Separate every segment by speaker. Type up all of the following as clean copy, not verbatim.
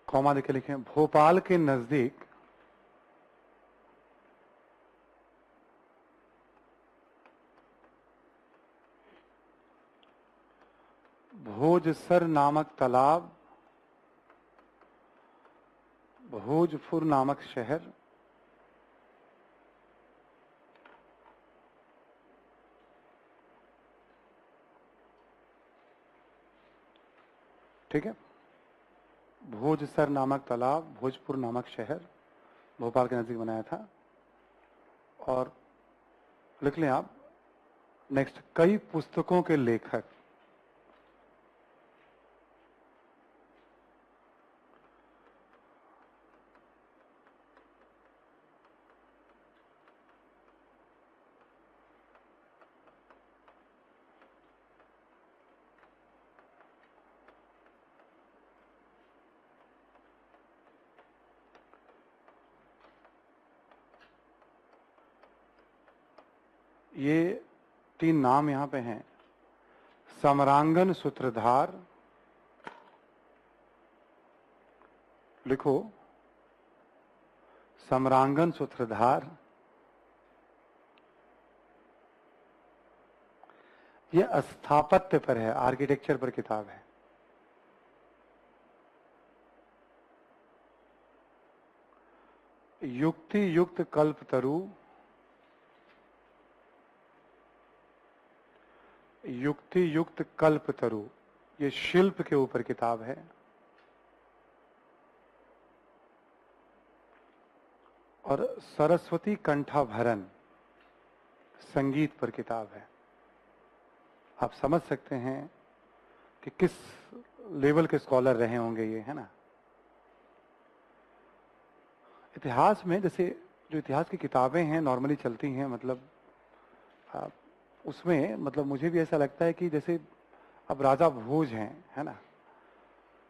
Speaker 1: Comma देके लिखें, भोपाल के नजदीक भोजसर नामक तालाब, भोजपुर नामक शहर, ठीक है। भोजसर नामक तालाब, भोजपुर नामक शहर, भोपाल के नजदीक बनाया था। और लिख लें आप नेक्स्ट, कई पुस्तकों के लेखक। ये 3 नाम यहां पे हैं, समरांगन सूत्रधार, लिखो समरांगन सूत्रधार, ये स्थापत्य पर है, आर्किटेक्चर पर किताब है। युक्ति युक्त कल्पतरु, युक्ति युक्त कल्पतरु, ये शिल्प के ऊपर किताब है। और सरस्वती कंठाभरण, संगीत पर किताब है। आप समझ सकते हैं कि किस लेवल के स्कॉलर रहे होंगे ये, है ना। इतिहास में जैसे जो इतिहास की किताबें हैं नॉर्मली चलती हैं, मतलब उसमें मतलब मुझे भी ऐसा लगता है कि जैसे अब राजा भोज हैं, है ना,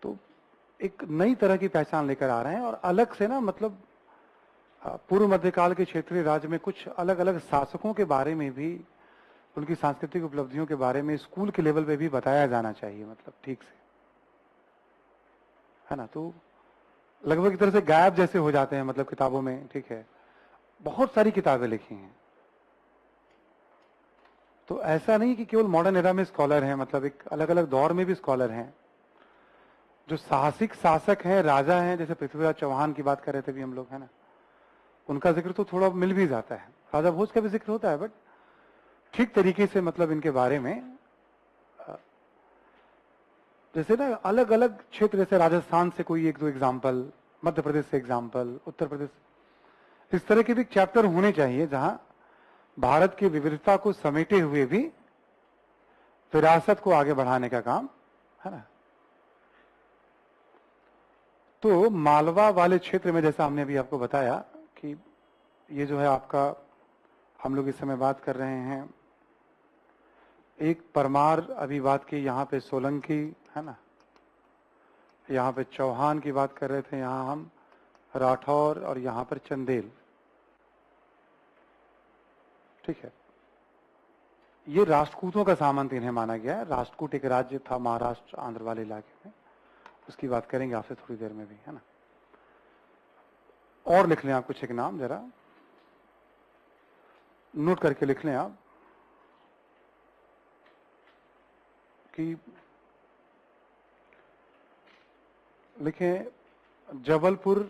Speaker 1: तो एक नई तरह की पहचान लेकर आ रहे हैं। और अलग से ना, मतलब पूर्व मध्यकाल के क्षेत्रीय राज्य में कुछ अलग अलग शासकों के बारे में भी, उनकी सांस्कृतिक उपलब्धियों के बारे में स्कूल के लेवल पे भी बताया जाना चाहिए, मतलब ठीक से, है ना। तो लगभग एक तरह से गायब जैसे हो जाते हैं मतलब किताबों में, ठीक है। बहुत सारी किताबें लिखी हैं, तो ऐसा नहीं कि केवल मॉडर्न एरा में स्कॉलर हैं, मतलब एक अलग अलग दौर में भी स्कॉलर हैं। जो साहसिक शासक हैं, राजा हैं, जैसे पृथ्वीराज चौहान की बात कर रहे थे भी हम लोग, है ना, उनका जिक्र तो थोड़ा मिल भी जाता है। राजा भोज का भी जिक्र होता है, बट ठीक तरीके से मतलब इनके बारे में, जैसे ना अलग अलग क्षेत्र, जैसे राजस्थान से कोई 1-2 एग्जाम्पल, मध्य प्रदेश से एग्जाम्पल, उत्तर प्रदेश, इस तरह के भी चैप्टर होने चाहिए जहां भारत की विविधता को समेटे हुए भी विरासत को आगे बढ़ाने का काम, है ना। तो मालवा वाले क्षेत्र में, जैसा हमने अभी आपको बताया कि ये जो है आपका, हम लोग इस समय बात कर रहे हैं, एक परमार अभी बात की, यहाँ पे सोलंकी, है ना, यहाँ पे चौहान की बात कर रहे थे, यहाँ हम राठौर, और यहाँ पर चंदेल, ठीक है। ये राष्ट्रकूटों का सामंत इन्हें माना गया है। राष्ट्रकूट एक राज्य था महाराष्ट्र आंध्र वाले इलाके में, उसकी बात करेंगे आपसे थोड़ी देर में भी, है ना। और लिख लें आप कुछ एक नाम, जरा नोट करके लिख लें आप कि लिखें जबलपुर,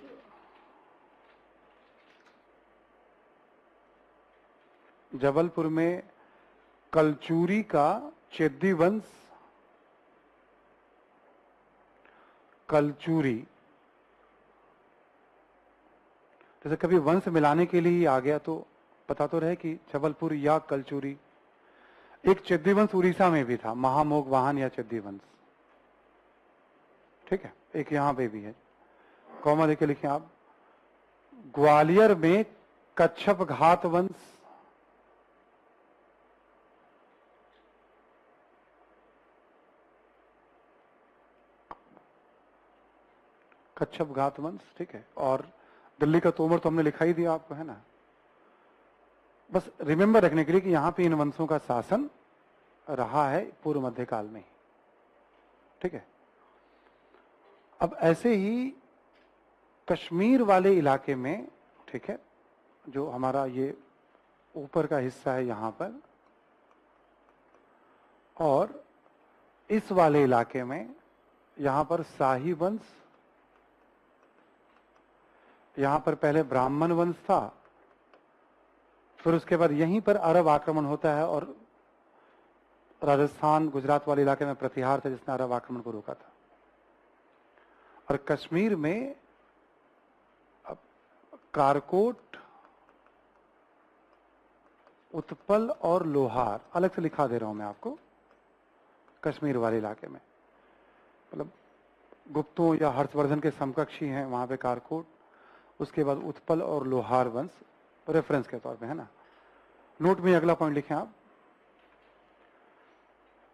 Speaker 1: जबलपुर में कलचूरी का चेदी वंश, कलचूरी, जैसे कभी वंश मिलाने के लिए आ गया तो पता तो रहे कि जबलपुर या कलचूरी। एक चेदी वंश उड़ीसा में भी था, महामोग वाहन या चेदी वंश, ठीक है, एक यहां पे भी है। कॉमा देके लिखें आप, ग्वालियर में कच्छप घात वंश, कच्छप घात वंश, ठीक है। और दिल्ली का तोमर तो हमने लिखा ही दिया आपको, है ना। बस रिमेंबर रखने के लिए कि यहां पे इन वंशों का शासन रहा है पूर्व मध्यकाल में ही, ठीक है। अब ऐसे ही कश्मीर वाले इलाके में, ठीक है, जो हमारा ये ऊपर का हिस्सा है यहां पर, और इस वाले इलाके में यहां पर शाही वंश, यहां पर पहले ब्राह्मण वंश था, फिर उसके बाद यहीं पर अरब आक्रमण होता है और राजस्थान गुजरात वाले इलाके में प्रतिहार था जिसने अरब आक्रमण को रोका था। और कश्मीर में अब कारकोट, उत्पल और लोहार, अलग से लिखा दे रहा हूं मैं आपको, कश्मीर वाले इलाके में, मतलब गुप्तों या हर्षवर्धन के समकक्षी हैं वहां पे कारकोट, उसके बाद उत्पल और लोहार वंश, रेफरेंस के तौर पे, है ना। नोट में अगला पॉइंट लिखें आप,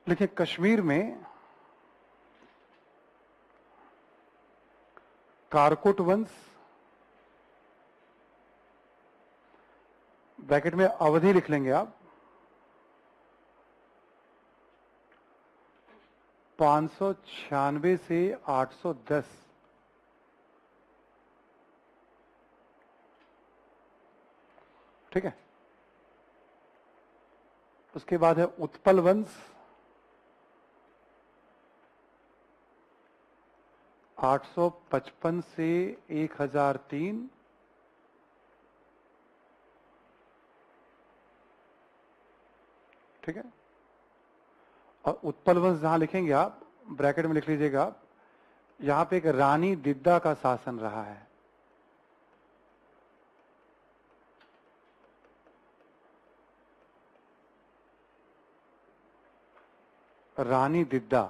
Speaker 1: लिखिए कश्मीर में कारकोट वंश, ब्रैकेट में अवधि लिख लेंगे आप, 596 से 810, ठीक है। उसके बाद है उत्पल वंश, 855 से 1003, ठीक है। और उत्पल वंश जहां लिखेंगे आप, ब्रैकेट में लिख लीजिएगा, यहां पे एक रानी दिद्दा का शासन रहा है। रानी दिद्दा,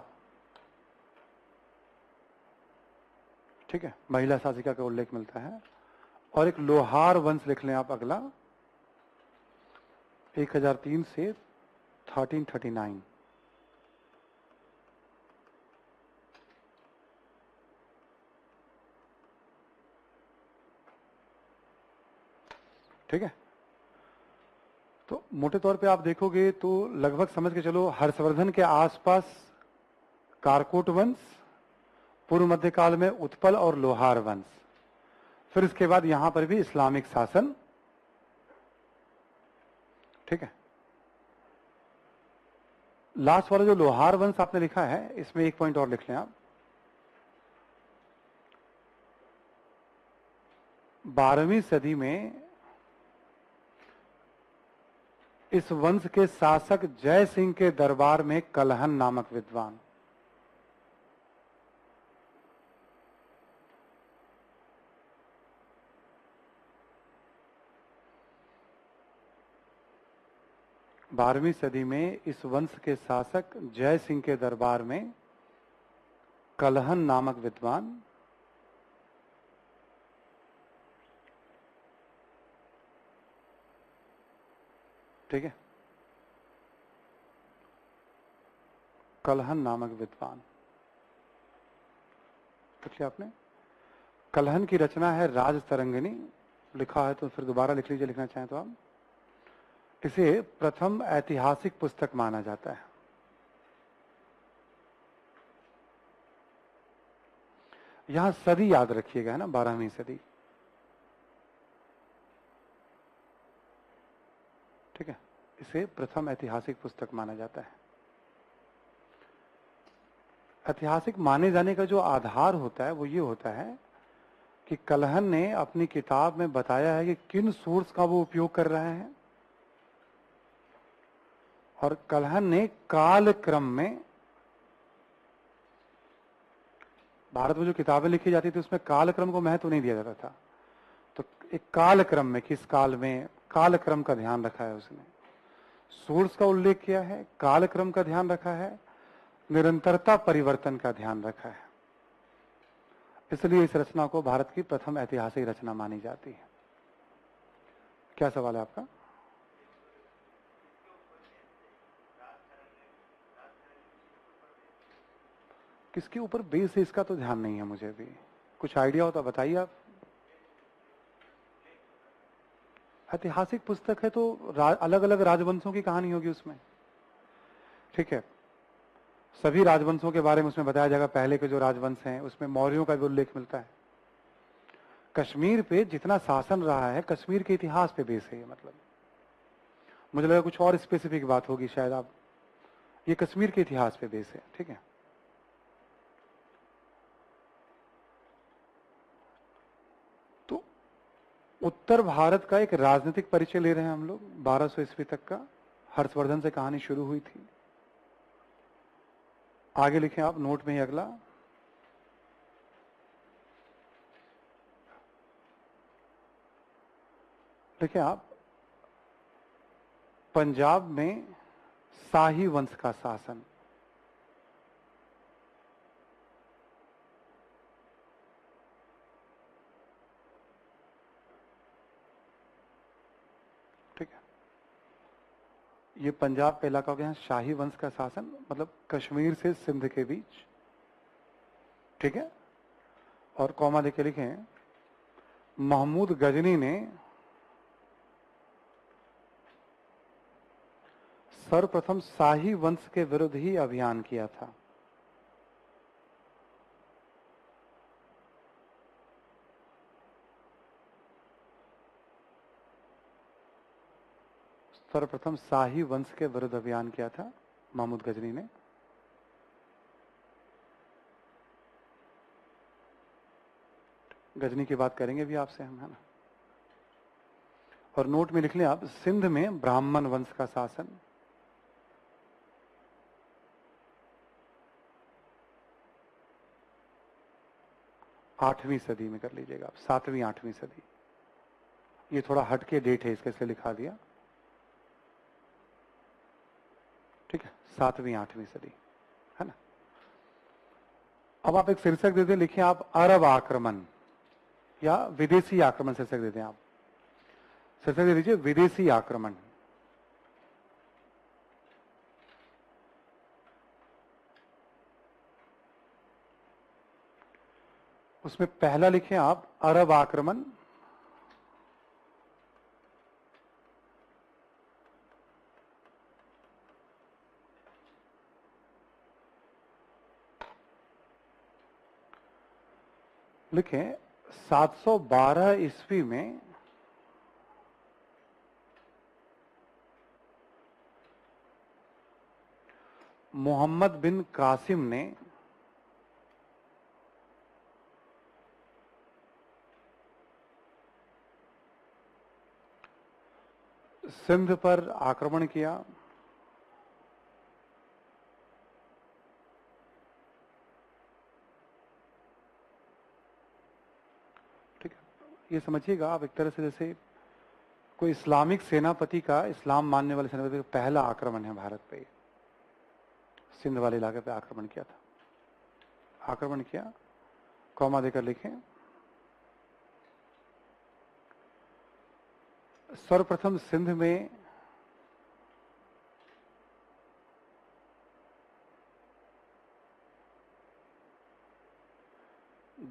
Speaker 1: ठीक है, महिला शासिका का उल्लेख मिलता है। और एक लोहार वंश लिख लें आप अगला, 1003 से 1339, ठीक है। तो मोटे तौर पे आप देखोगे तो लगभग समझ के चलो, हर्षवर्धन के आसपास कारकोट वंश, पूर्व मध्यकाल में उत्पल और लोहार वंश, फिर इसके बाद यहां पर भी इस्लामिक शासन, ठीक है। लास्ट वाला जो लोहार वंश आपने लिखा है, इसमें एक पॉइंट और लिख लें आप, 12वीं सदी में इस वंश के शासक जय सिंह के दरबार में कलहन नामक विद्वान, बारहवीं सदी में इस वंश के शासक जय सिंह के दरबार में कलहन नामक विद्वान, ठीक है, कलहन नामक विद्वान लिख लिया आपने। कलहन की रचना है राज तरंगिणी, लिखा है तो फिर दोबारा लिख लीजिए, लिखना चाहें तो आप। इसे प्रथम ऐतिहासिक पुस्तक माना जाता है। यहां सदी याद रखिएगा, है ना, 12वीं सदी, ठीक है। इसे प्रथम ऐतिहासिक पुस्तक माना जाता है। ऐतिहासिक माने जाने का जो आधार होता है वो ये होता है कि कलहन ने अपनी किताब में बताया है कि किन सोर्स का वो उपयोग कर रहे हैं, और कलहन ने काल क्रम में, भारत में जो किताबें लिखी जाती थी उसमें काल क्रम को महत्व नहीं दिया जाता था, तो एक काल क्रम में, किस काल में, काल क्रम का ध्यान रखा है उसने, सोर्स का उल्लेख किया है, काल क्रम का ध्यान रखा है, निरंतरता परिवर्तन का ध्यान रखा है। इसलिए इस रचना को भारत की प्रथम ऐतिहासिक रचना मानी जाती है। क्या सवाल है आपका? किसके ऊपर बेस है इसका तो ध्यान नहीं है मुझे भी, कुछ आइडिया हो तो बताइए आप। ऐतिहासिक पुस्तक है तो अलग अलग राजवंशों की कहानी होगी उसमें, ठीक है। सभी राजवंशों के बारे में उसमें बताया जाएगा, पहले के जो राजवंश हैं उसमें मौर्यों का भी उल्लेख मिलता है। कश्मीर पे जितना शासन रहा है कश्मीर के इतिहास पे बेस है ये। मतलब मुझे लगा कुछ और स्पेसिफिक बात होगी शायद, आप ये कश्मीर के इतिहास पे बेस है, ठीक है। तो उत्तर भारत का एक राजनीतिक परिचय ले रहे हैं हम लोग 1200 ईस्वी तक का। हर्षवर्धन से कहानी शुरू हुई थी। आगे लिखें आप नोट में ही अगला, देखिए आप, पंजाब में शाही वंश का शासन। ठीक है, ये पंजाब का इलाका हो गया, शाही वंश का शासन मतलब कश्मीर से सिंध के बीच, ठीक है। और कॉमा देके लिखें, महमूद गजनी ने सर्वप्रथम शाही वंश के विरुद्ध ही अभियान किया था। सर्वप्रथम शाही वंश के विरुद्ध अभियान किया था महमूद गजनी ने। गजनी की बात करेंगे भी आपसे हम, है ना। और नोट में लिख लें आप, सिंध में ब्राह्मण वंश का शासन। आठवीं सदी में कर लीजिएगा आप, 7वीं 8वीं सदी। ये थोड़ा हटके डेट है इसके, इसलिए लिखा दिया, ठीक है, 7वीं 8वीं सदी, है ना। अब आप एक शीर्षक दे दें, लिखिए आप अरब आक्रमण या विदेशी आक्रमण शीर्षक दे दें आप। शीर्षक दे दीजिए विदेशी आक्रमण। उसमें पहला लिखें आप अरब आक्रमण। लिखें 712 ईस्वी में मोहम्मद बिन कासिम ने सिंध पर आक्रमण किया। ठीक है, ये समझिएगा आप, एक तरह से जैसे कोई इस्लामिक सेनापति का, इस्लाम मानने वाले सेनापति का पहला आक्रमण है भारत पे। सिंध वाले इलाके पे आक्रमण किया था। आक्रमण किया, कॉमा देकर लिखें, सर्वप्रथम सिंध में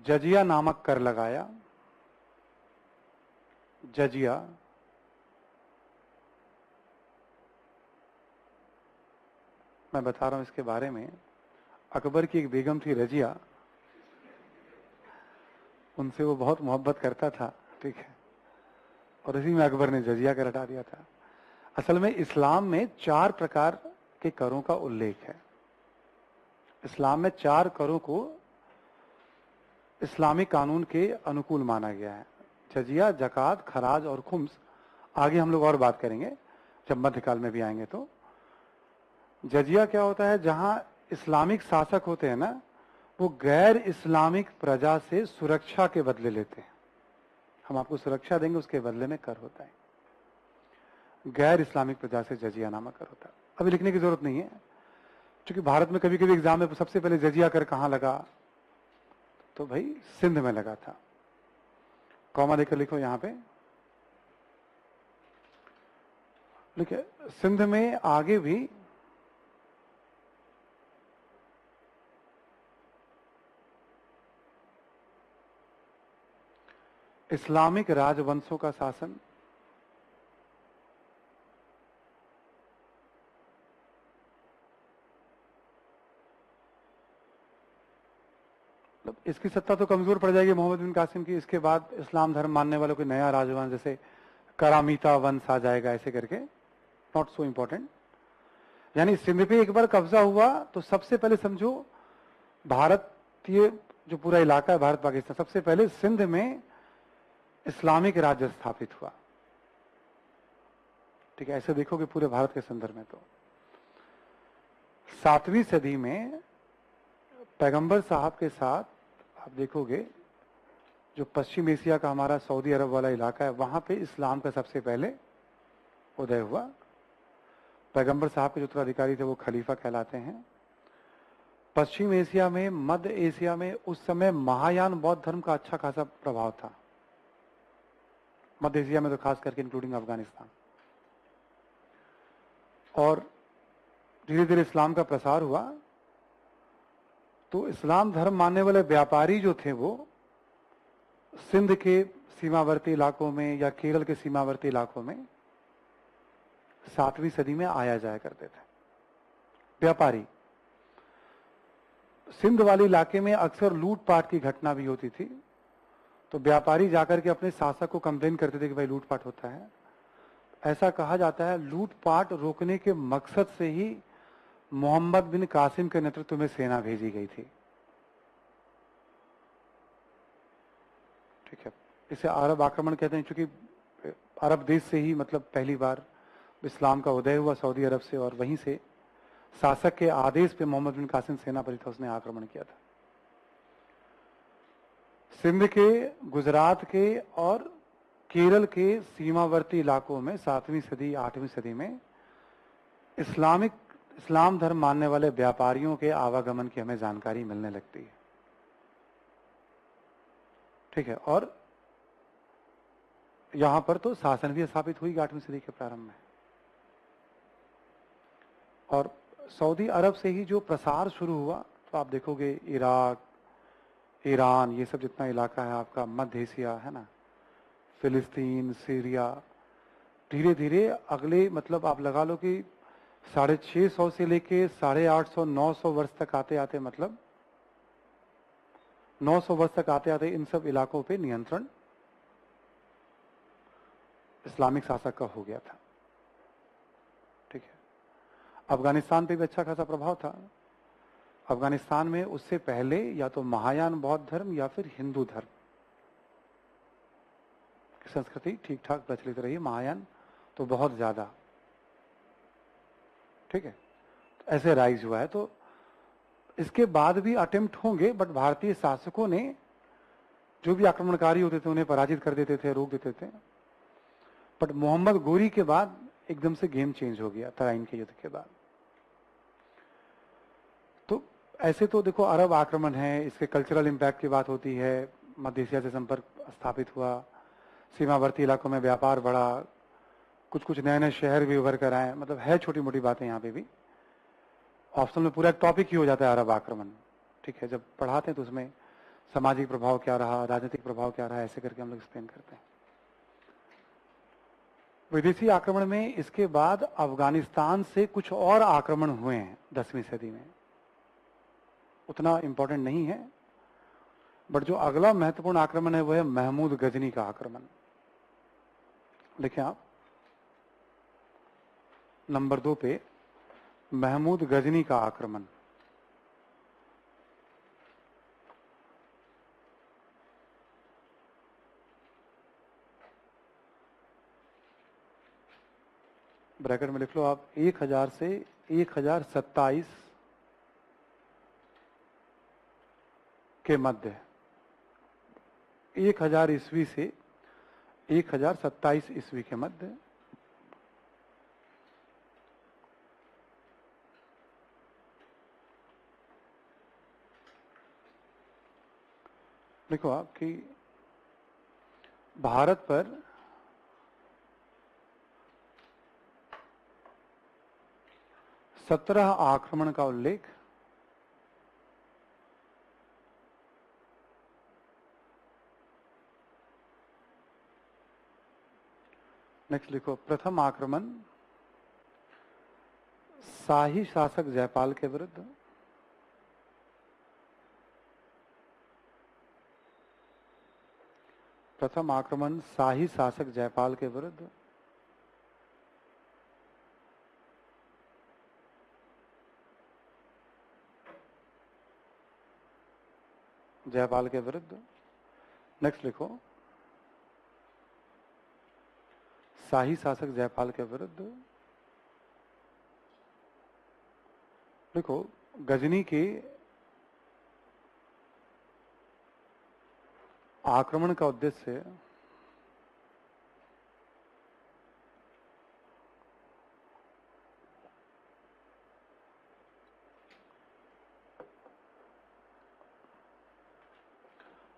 Speaker 1: जजिया नामक कर लगाया। जजिया मैं बता रहा हूं इसके बारे में। अकबर की एक बेगम थी रजिया, उनसे वो बहुत मोहब्बत करता था, ठीक है, और इसी में अकबर ने जजिया कर हटा दिया था। असल में इस्लाम में 4 प्रकार के करों का उल्लेख है। इस्लाम में 4 करों को इस्लामी कानून के अनुकूल माना गया है, जजिया, जकात, खराज और खुम्स। आगे हम लोग और बात करेंगे जब मध्यकाल में भी आएंगे। तो जजिया क्या होता है, जहां इस्लामिक शासक होते हैं ना, वो गैर इस्लामिक प्रजा से सुरक्षा के बदले लेते हैं। हम आपको सुरक्षा देंगे, उसके बदले में कर होता है। गैर इस्लामिक प्रजा से जजिया नामक कर होता है। अभी लिखने की जरूरत नहीं है, क्योंकि भारत में कभी कभी एग्जाम में सबसे पहले जजिया कर कहां लगा, तो भाई सिंध में लगा था। कॉमा देकर लिखो यहां पे, लिखे सिंध में आगे भी इस्लामिक राजवंशों का शासन। मतलब इसकी सत्ता तो कमजोर पड़ जाएगी मोहम्मद बिन कासिम की। इसके बाद इस्लाम धर्म मानने वालों को नया राजवंश जैसे करामीता वंश आ जाएगा, ऐसे करके, नॉट सो इंपॉर्टेंट। यानी सिंध पे एक बार कब्जा हुआ तो सबसे पहले समझो भारतीय जो पूरा इलाका है भारत पाकिस्तान, सबसे पहले सिंध में इस्लामिक राज्य स्थापित हुआ। ठीक है, ऐसे देखोगे पूरे भारत के संदर्भ में तो 7वीं सदी में पैगंबर साहब के साथ आप देखोगे जो पश्चिम एशिया का हमारा सऊदी अरब वाला इलाका है, वहां पे इस्लाम का सबसे पहले उदय हुआ। पैगंबर साहब के जो उत्तराधिकारी थे वो खलीफा कहलाते हैं। पश्चिम एशिया में, मध्य एशिया में उस समय महायान बौद्ध धर्म का अच्छा खासा प्रभाव था। मध्य एशिया में तो खास करके इंक्लूडिंग अफगानिस्तान। और धीरे धीरे इस्लाम का प्रसार हुआ तो इस्लाम धर्म मानने वाले व्यापारी जो थे वो सिंध के सीमावर्ती इलाकों में या केरल के सीमावर्ती इलाकों में 7वीं सदी में आया जाया करते थे। व्यापारी सिंध वाले इलाके में अक्सर लूटपाट की घटना भी होती थी, तो व्यापारी जाकर के अपने शासक को कंप्लेन करते थे कि भाई लूटपाट होता है। ऐसा कहा जाता है लूटपाट रोकने के मकसद से ही मोहम्मद बिन कासिम के नेतृत्व में सेना भेजी गई थी। ठीक है, इसे अरब आक्रमण कहते हैं, क्योंकि अरब देश से ही मतलब पहली बार इस्लाम का उदय हुआ सऊदी अरब से, और वहीं से शासक के आदेश पे मोहम्मद बिन कासिम सेनापति था, उसने आक्रमण किया था। सिंध के, गुजरात के और केरल के सीमावर्ती इलाकों में 7वीं सदी 8वीं सदी में इस्लाम धर्म मानने वाले व्यापारियों के आवागमन की हमें जानकारी मिलने लगती है। ठीक है, और यहां पर तो शासन भी स्थापित हुई 8वीं सदी के प्रारंभ में। और सऊदी अरब से ही जो प्रसार शुरू हुआ तो आप देखोगे इराक, ईरान, ये सब जितना इलाका है आपका मध्य एशिया है ना, फिलिस्तीन, सीरिया, धीरे धीरे अगले मतलब आप लगा लो कि 650 से लेके 850 900 वर्ष तक आते आते, मतलब 900 वर्ष तक आते आते इन सब इलाकों पे नियंत्रण इस्लामिक शासक का हो गया था। ठीक है, अफगानिस्तान पे भी अच्छा खासा प्रभाव था। अफगानिस्तान में उससे पहले या तो महायान बौद्ध धर्म या फिर हिंदू धर्म की संस्कृति ठीक ठाक प्रचलित रही, महायान तो बहुत ज्यादा। ठीक है, तो ऐसे राइज हुआ है। तो इसके बाद भी अटेम्प्ट होंगे, बट भारतीय शासकों ने जो भी आक्रमणकारी होते थे उन्हें पराजित कर देते थे, रोक देते थे। बट मोहम्मद गोरी के बाद एकदम से गेम चेंज हो गया तराइन के युद्ध के बाद। तो ऐसे तो देखो अरब आक्रमण है, इसके कल्चरल इंपैक्ट की बात होती है, मध्य एशिया से संपर्क स्थापित हुआ, सीमावर्ती इलाकों में व्यापार बढ़ा, कुछ कुछ नए नए शहर भी उभर कर आए, मतलब है छोटी मोटी बातें यहाँ पे भी। ऑप्शनल में पूरा एक टॉपिक ही हो जाता है अरब आक्रमण। ठीक है, जब पढ़ाते हैं तो उसमें सामाजिक प्रभाव क्या रहा, राजनीतिक प्रभाव क्या रहा, ऐसे करके हम लोग एक्सप्लेन करते हैं। विदेशी आक्रमण में इसके बाद अफगानिस्तान से कुछ और आक्रमण हुए हैं 10वीं सदी में, उतना इंपॉर्टेंट नहीं है। बट जो अगला महत्वपूर्ण आक्रमण है वह है महमूद गजनी का आक्रमण। लिखें आप नंबर 2 पे, महमूद गजनी का आक्रमण। ब्रैकेट में लिख लो आप 1000 से 1027 के मध्य, 1000 ईस्वी से 1027 ईस्वी के मध्य देखो आप कि भारत पर सत्रह आक्रमण का उल्लेख नेक्स्ट लिखो। प्रथम आक्रमण शाही शासक जयपाल के विरुद्ध, प्रथम आक्रमण शाही शासक जयपाल के विरुद्ध। जयपाल के विरुद्ध। नेक्स्ट लिखो, शाही शासक जयपाल के विरुद्ध। लिखो, गजनी के आक्रमण का उद्देश्य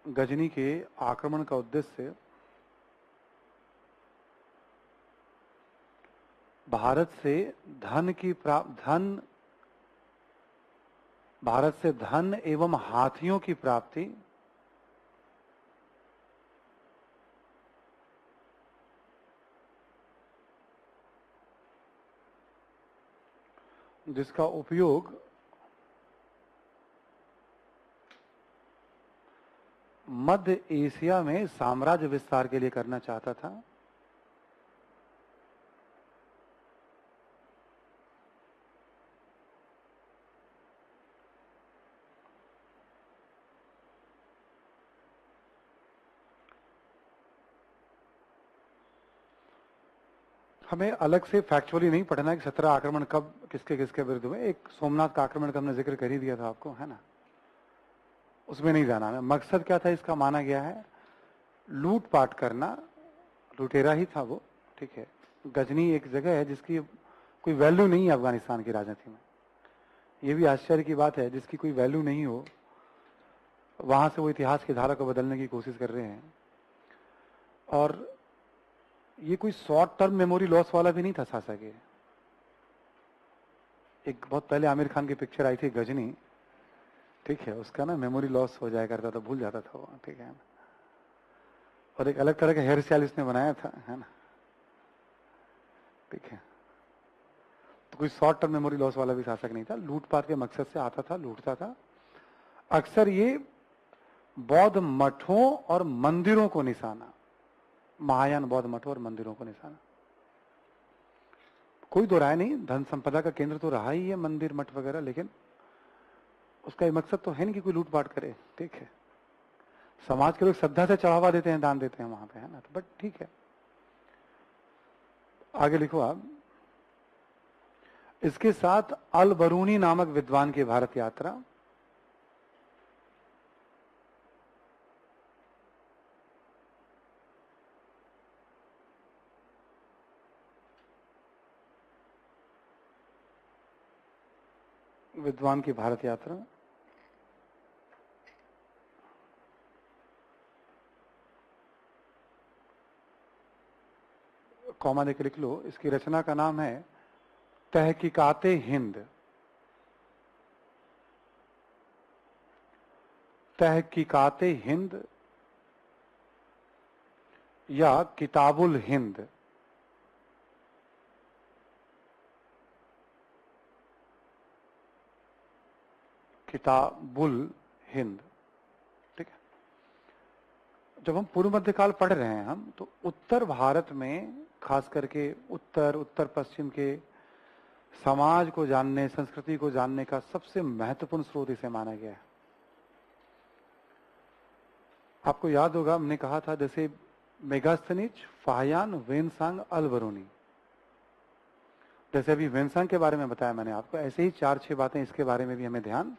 Speaker 1: गजनी के आक्रमण का उद्देश्य भारत से धन एवं हाथियों की प्राप्ति, जिसका उपयोग मध्य एशिया में साम्राज्य विस्तार के लिए करना चाहता था। हमें अलग से फैक्चुअली नहीं पढ़ना है कि 17 आक्रमण कब किसके किसके विरुद्ध हुए। एक सोमनाथ का आक्रमण का हमने जिक्र कर ही दिया था आपको, है ना, उसमें नहीं जाना है। मकसद क्या था इसका, माना गया है लूटपाट करना, लुटेरा ही था वो, ठीक है। गजनी एक जगह है जिसकी कोई वैल्यू नहीं है अफगानिस्तान की राजनीति में। ये भी आश्चर्य की बात है, जिसकी कोई वैल्यू नहीं हो वहां से वो इतिहास की धारा को बदलने की कोशिश कर रहे हैं। और ये कोई शॉर्ट टर्म मेमोरी लॉस वाला भी नहीं था शासक। ये एक बहुत पहले आमिर खान की पिक्चर आई थी गजनी, ठीक है, उसका ना मेमोरी लॉस हो जाया करता था, भूल जाता था वो, ठीक है ना। और एक अलग तरह का हेयर स्टाइल इसने बनाया था, है ना, ठीक है। तो कोई शॉर्ट टर्म मेमोरी लॉस वाला भी शासक नहीं था, लूटपाट के मकसद से आता था, लूटता था। अक्सर ये बौद्ध मठों और मंदिरों को निशाना, महायान बौद्ध मठों और मंदिरों को निशाना। कोई दो राय नहीं, धन संपदा का केंद्र तो रहा ही है मंदिर मठ वगैरह, लेकिन उसका मकसद तो है नहीं कि कोई लूटपाट करे, ठीक है। समाज के लोग श्रद्धा से चढ़ावा देते हैं, दान देते हैं वहां पे, है ना, तो बट ठीक है। आगे लिखो आप, इसके साथ अल बरूनी नामक विद्वान की भारत यात्रा। विद्वान की भारत यात्रा, कॉमा देकर लिख लो। इसकी रचना का नाम है तहकीकाते हिंद। तहकीकाते हिंद या किताबुल हिंद। किताबुल हिंद, ठीक है। जब हम पूर्व मध्यकाल पढ़ रहे हैं हम, तो उत्तर भारत में खास करके उत्तर पश्चिम के समाज को जानने, संस्कृति को जानने का सबसे महत्वपूर्ण स्रोत इसे माना गया है। आपको याद होगा हमने कहा था जैसे मेगास्थनीज, फाहियान, वेनसांग, अल बरूनी, जैसे अभी वेनसांग के बारे में बताया मैंने आपको, ऐसे ही 4-6 बातें इसके बारे में भी हमें ध्यान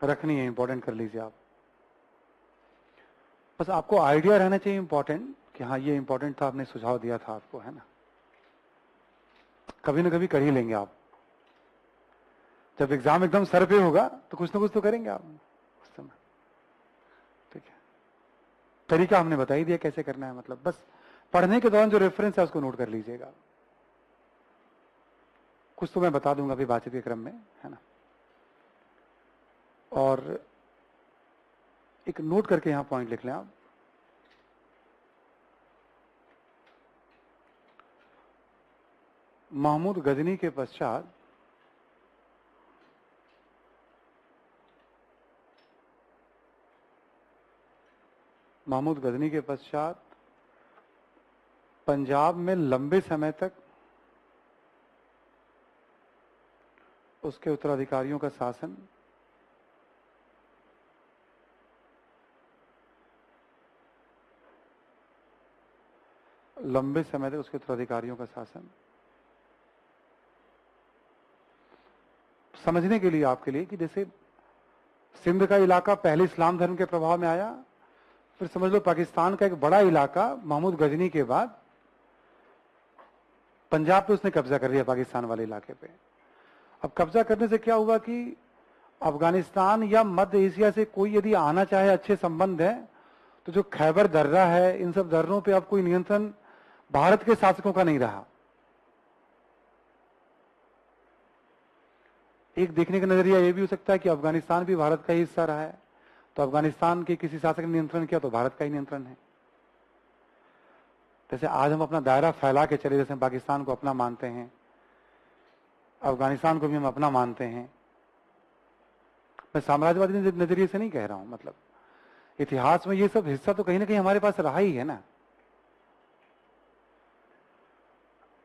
Speaker 1: रखनी है, इंपॉर्टेंट कर लीजिए आप। बस आपको आइडिया रहना चाहिए इंपॉर्टेंट, कि हाँ ये इंपॉर्टेंट था, आपने सुझाव दिया था आपको, है ना। कभी ना कभी कर ही लेंगे आप। जब एग्जाम एकदम सर पे होगा तो कुछ ना कुछ तो करेंगे आप उस समय, ठीक है। तरीका हमने बता ही दिया कैसे करना है, मतलब बस पढ़ने के दौरान जो रेफरेंस है उसको नोट कर लीजिएगा। कुछ तो मैं बता दूंगा अभी बातचीत के क्रम में, है ना। और एक नोट करके यहां पॉइंट लिख लें आप। महमूद गजनी के पश्चात महमूद गजनी के पश्चात पंजाब में लंबे समय तक उसके उत्तराधिकारियों का शासन समझने के लिए आपके लिए कि जैसे सिंध का इलाका पहले इस्लाम धर्म के प्रभाव में आया, फिर समझ लो पाकिस्तान का एक बड़ा इलाका महमूद गजनी के बाद पंजाब पे उसने कब्जा कर लिया, पाकिस्तान वाले इलाके पे। अब कब्जा करने से क्या हुआ कि अफगानिस्तान या मध्य एशिया से कोई यदि आना चाहे, अच्छे संबंध है, तो जो खैबर दर्रा है, इन सब दर्रों पे अब कोई नियंत्रण भारत के शासकों का नहीं रहा। एक देखने का नजरिया यह भी हो सकता है कि अफगानिस्तान भी भारत का ही हिस्सा रहा है, तो अफगानिस्तान के किसी शासक ने नियंत्रण किया तो भारत का ही नियंत्रण है। जैसे आज हम अपना दायरा फैला के चले, जैसे पाकिस्तान को अपना मानते हैं, अफगानिस्तान को भी हम अपना मानते हैं। मैं साम्राज्यवादी नजरिए से नहीं कह रहा हूं, मतलब इतिहास में ये सब हिस्सा तो कहीं ना कहीं हमारे पास रहा ही है ना।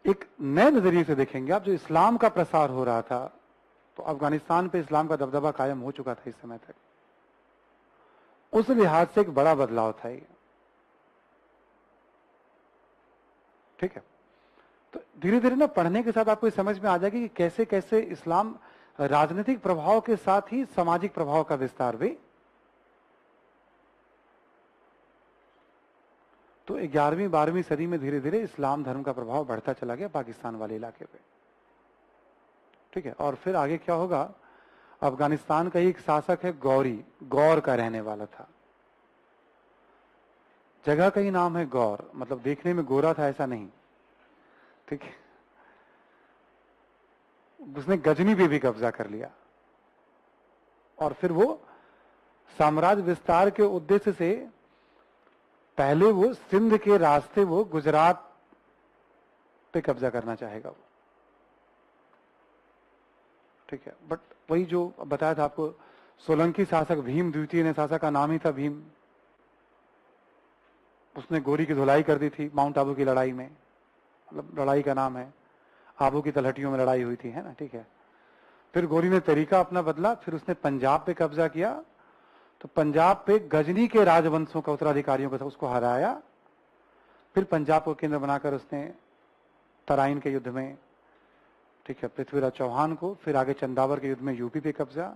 Speaker 1: एक नए नजरिए से देखेंगे आप, जो इस्लाम का प्रसार हो रहा था, तो अफगानिस्तान पे इस्लाम का दबदबा कायम हो चुका था इस समय तक। उस लिहाज से एक बड़ा बदलाव था ये, ठीक है। तो धीरे धीरे ना पढ़ने के साथ आपको समझ में आ जाएगी कि कैसे कैसे इस्लाम राजनीतिक प्रभाव के साथ ही सामाजिक प्रभाव का विस्तार भी। तो 11वीं 12वीं सदी में धीरे धीरे इस्लाम धर्म का प्रभाव बढ़ता चला गया पाकिस्तान वाले इलाके पे, ठीक है। और फिर आगे क्या होगा, अफगानिस्तान का एक शासक है गौरी, गौर का रहने वाला था। जगह का ही नाम है गौर, मतलब देखने में गोरा था ऐसा नहीं, ठीक है। उसने गजनी पे भी कब्जा कर लिया, और फिर वो साम्राज्य विस्तार के उद्देश्य से पहले वो सिंध के रास्ते वो गुजरात पे कब्जा करना चाहेगा वो, ठीक है। बट वही जो बताया था आपको, सोलंकी शासक भीम द्वितीय ने, शासक का नाम ही था भीम, उसने गोरी की धुलाई कर दी थी माउंट आबू की लड़ाई में, मतलब लड़ाई का नाम है, आबू की तलहटियों में लड़ाई हुई थी, है ना, ठीक है। फिर गोरी ने तरीका अपना बदला, फिर उसने पंजाब पे कब्जा किया, तो पंजाब पे गजनी के राजवंशों का उत्तराधिकारियों का उसको हराया। फिर पंजाब को केंद्र बनाकर उसने तराइन के युद्ध में, ठीक है, पृथ्वीराज चौहान को, फिर आगे चंदावर के युद्ध में यूपी पे कब्जा,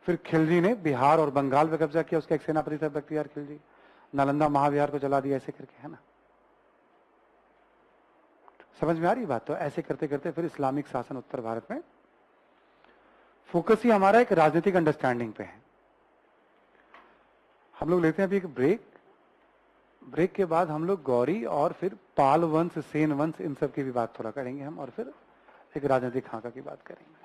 Speaker 1: फिर खिलजी ने बिहार और बंगाल पे कब्जा किया, उसका एक सेनापति था बख्तियार खिलजी, नालंदा महाविहार को जला दिया, ऐसे करके, है ना। समझ में आ रही बात। तो ऐसे करते करते फिर इस्लामिक शासन उत्तर भारत में। फोकस ही हमारा एक राजनीतिक अंडरस्टैंडिंग पे है। हम लोग लेते हैं अभी एक ब्रेक के बाद हम लोग गौरी और फिर पाल वंश, सेन वंश, इन सब की भी बात थोड़ा करेंगे हम, और फिर एक राजनीतिक खाका की बात करेंगे।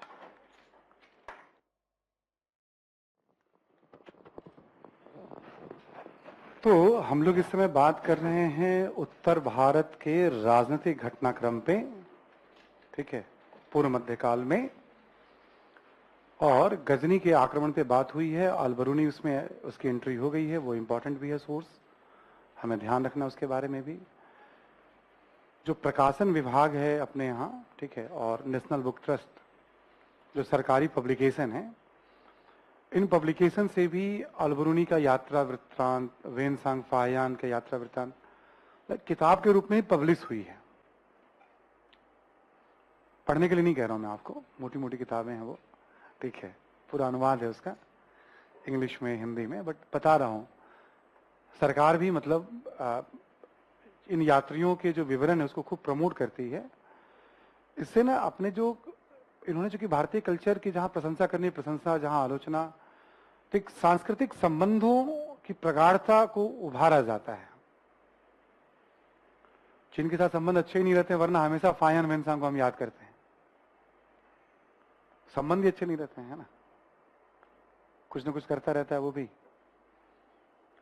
Speaker 1: तो हम लोग इस समय बात कर रहे हैं उत्तर भारत के राजनीतिक घटनाक्रम पे, ठीक है, पूर्व मध्यकाल में। और गजनी के आक्रमण पे बात हुई है, अलबरूनी उसमें उसकी एंट्री हो गई है, वो इंपॉर्टेंट भी है सोर्स, हमें ध्यान रखना उसके बारे में भी। जो प्रकाशन विभाग है अपने यहाँ, ठीक है, और नेशनल बुक ट्रस्ट जो सरकारी पब्लिकेशन है, इन पब्लिकेशन से भी अलबरूनी का यात्रा वृत्तांत, वेनसांग फाहियान का यात्रा वृत्तांत किताब के रूप में पब्लिश हुई है। पढ़ने के लिए नहीं कह रहा हूं मैं आपको, मोटी मोटी किताबें हैं वो, ठीक है, पूरा अनुवाद है उसका इंग्लिश में, हिंदी में, बट बता रहा हूं सरकार भी मतलब इन यात्रियों के जो विवरण है उसको खूब प्रमोट करती है। इससे ना अपने जो इन्होंने, चूंकि भारतीय कल्चर की जहां प्रशंसा करनी, प्रशंसा जहां आलोचना, तो एक सांस्कृतिक संबंधों की प्रगाढ़ता को उभारा जाता है। चीन के साथ संबंध अच्छे ही नहीं रहते, वरना हमेशा फाहियान वेनसांग को हम याद करते हैं। संबंध ही अच्छे नहीं रहते हैं, है ना, कुछ ना कुछ करता रहता है वो भी,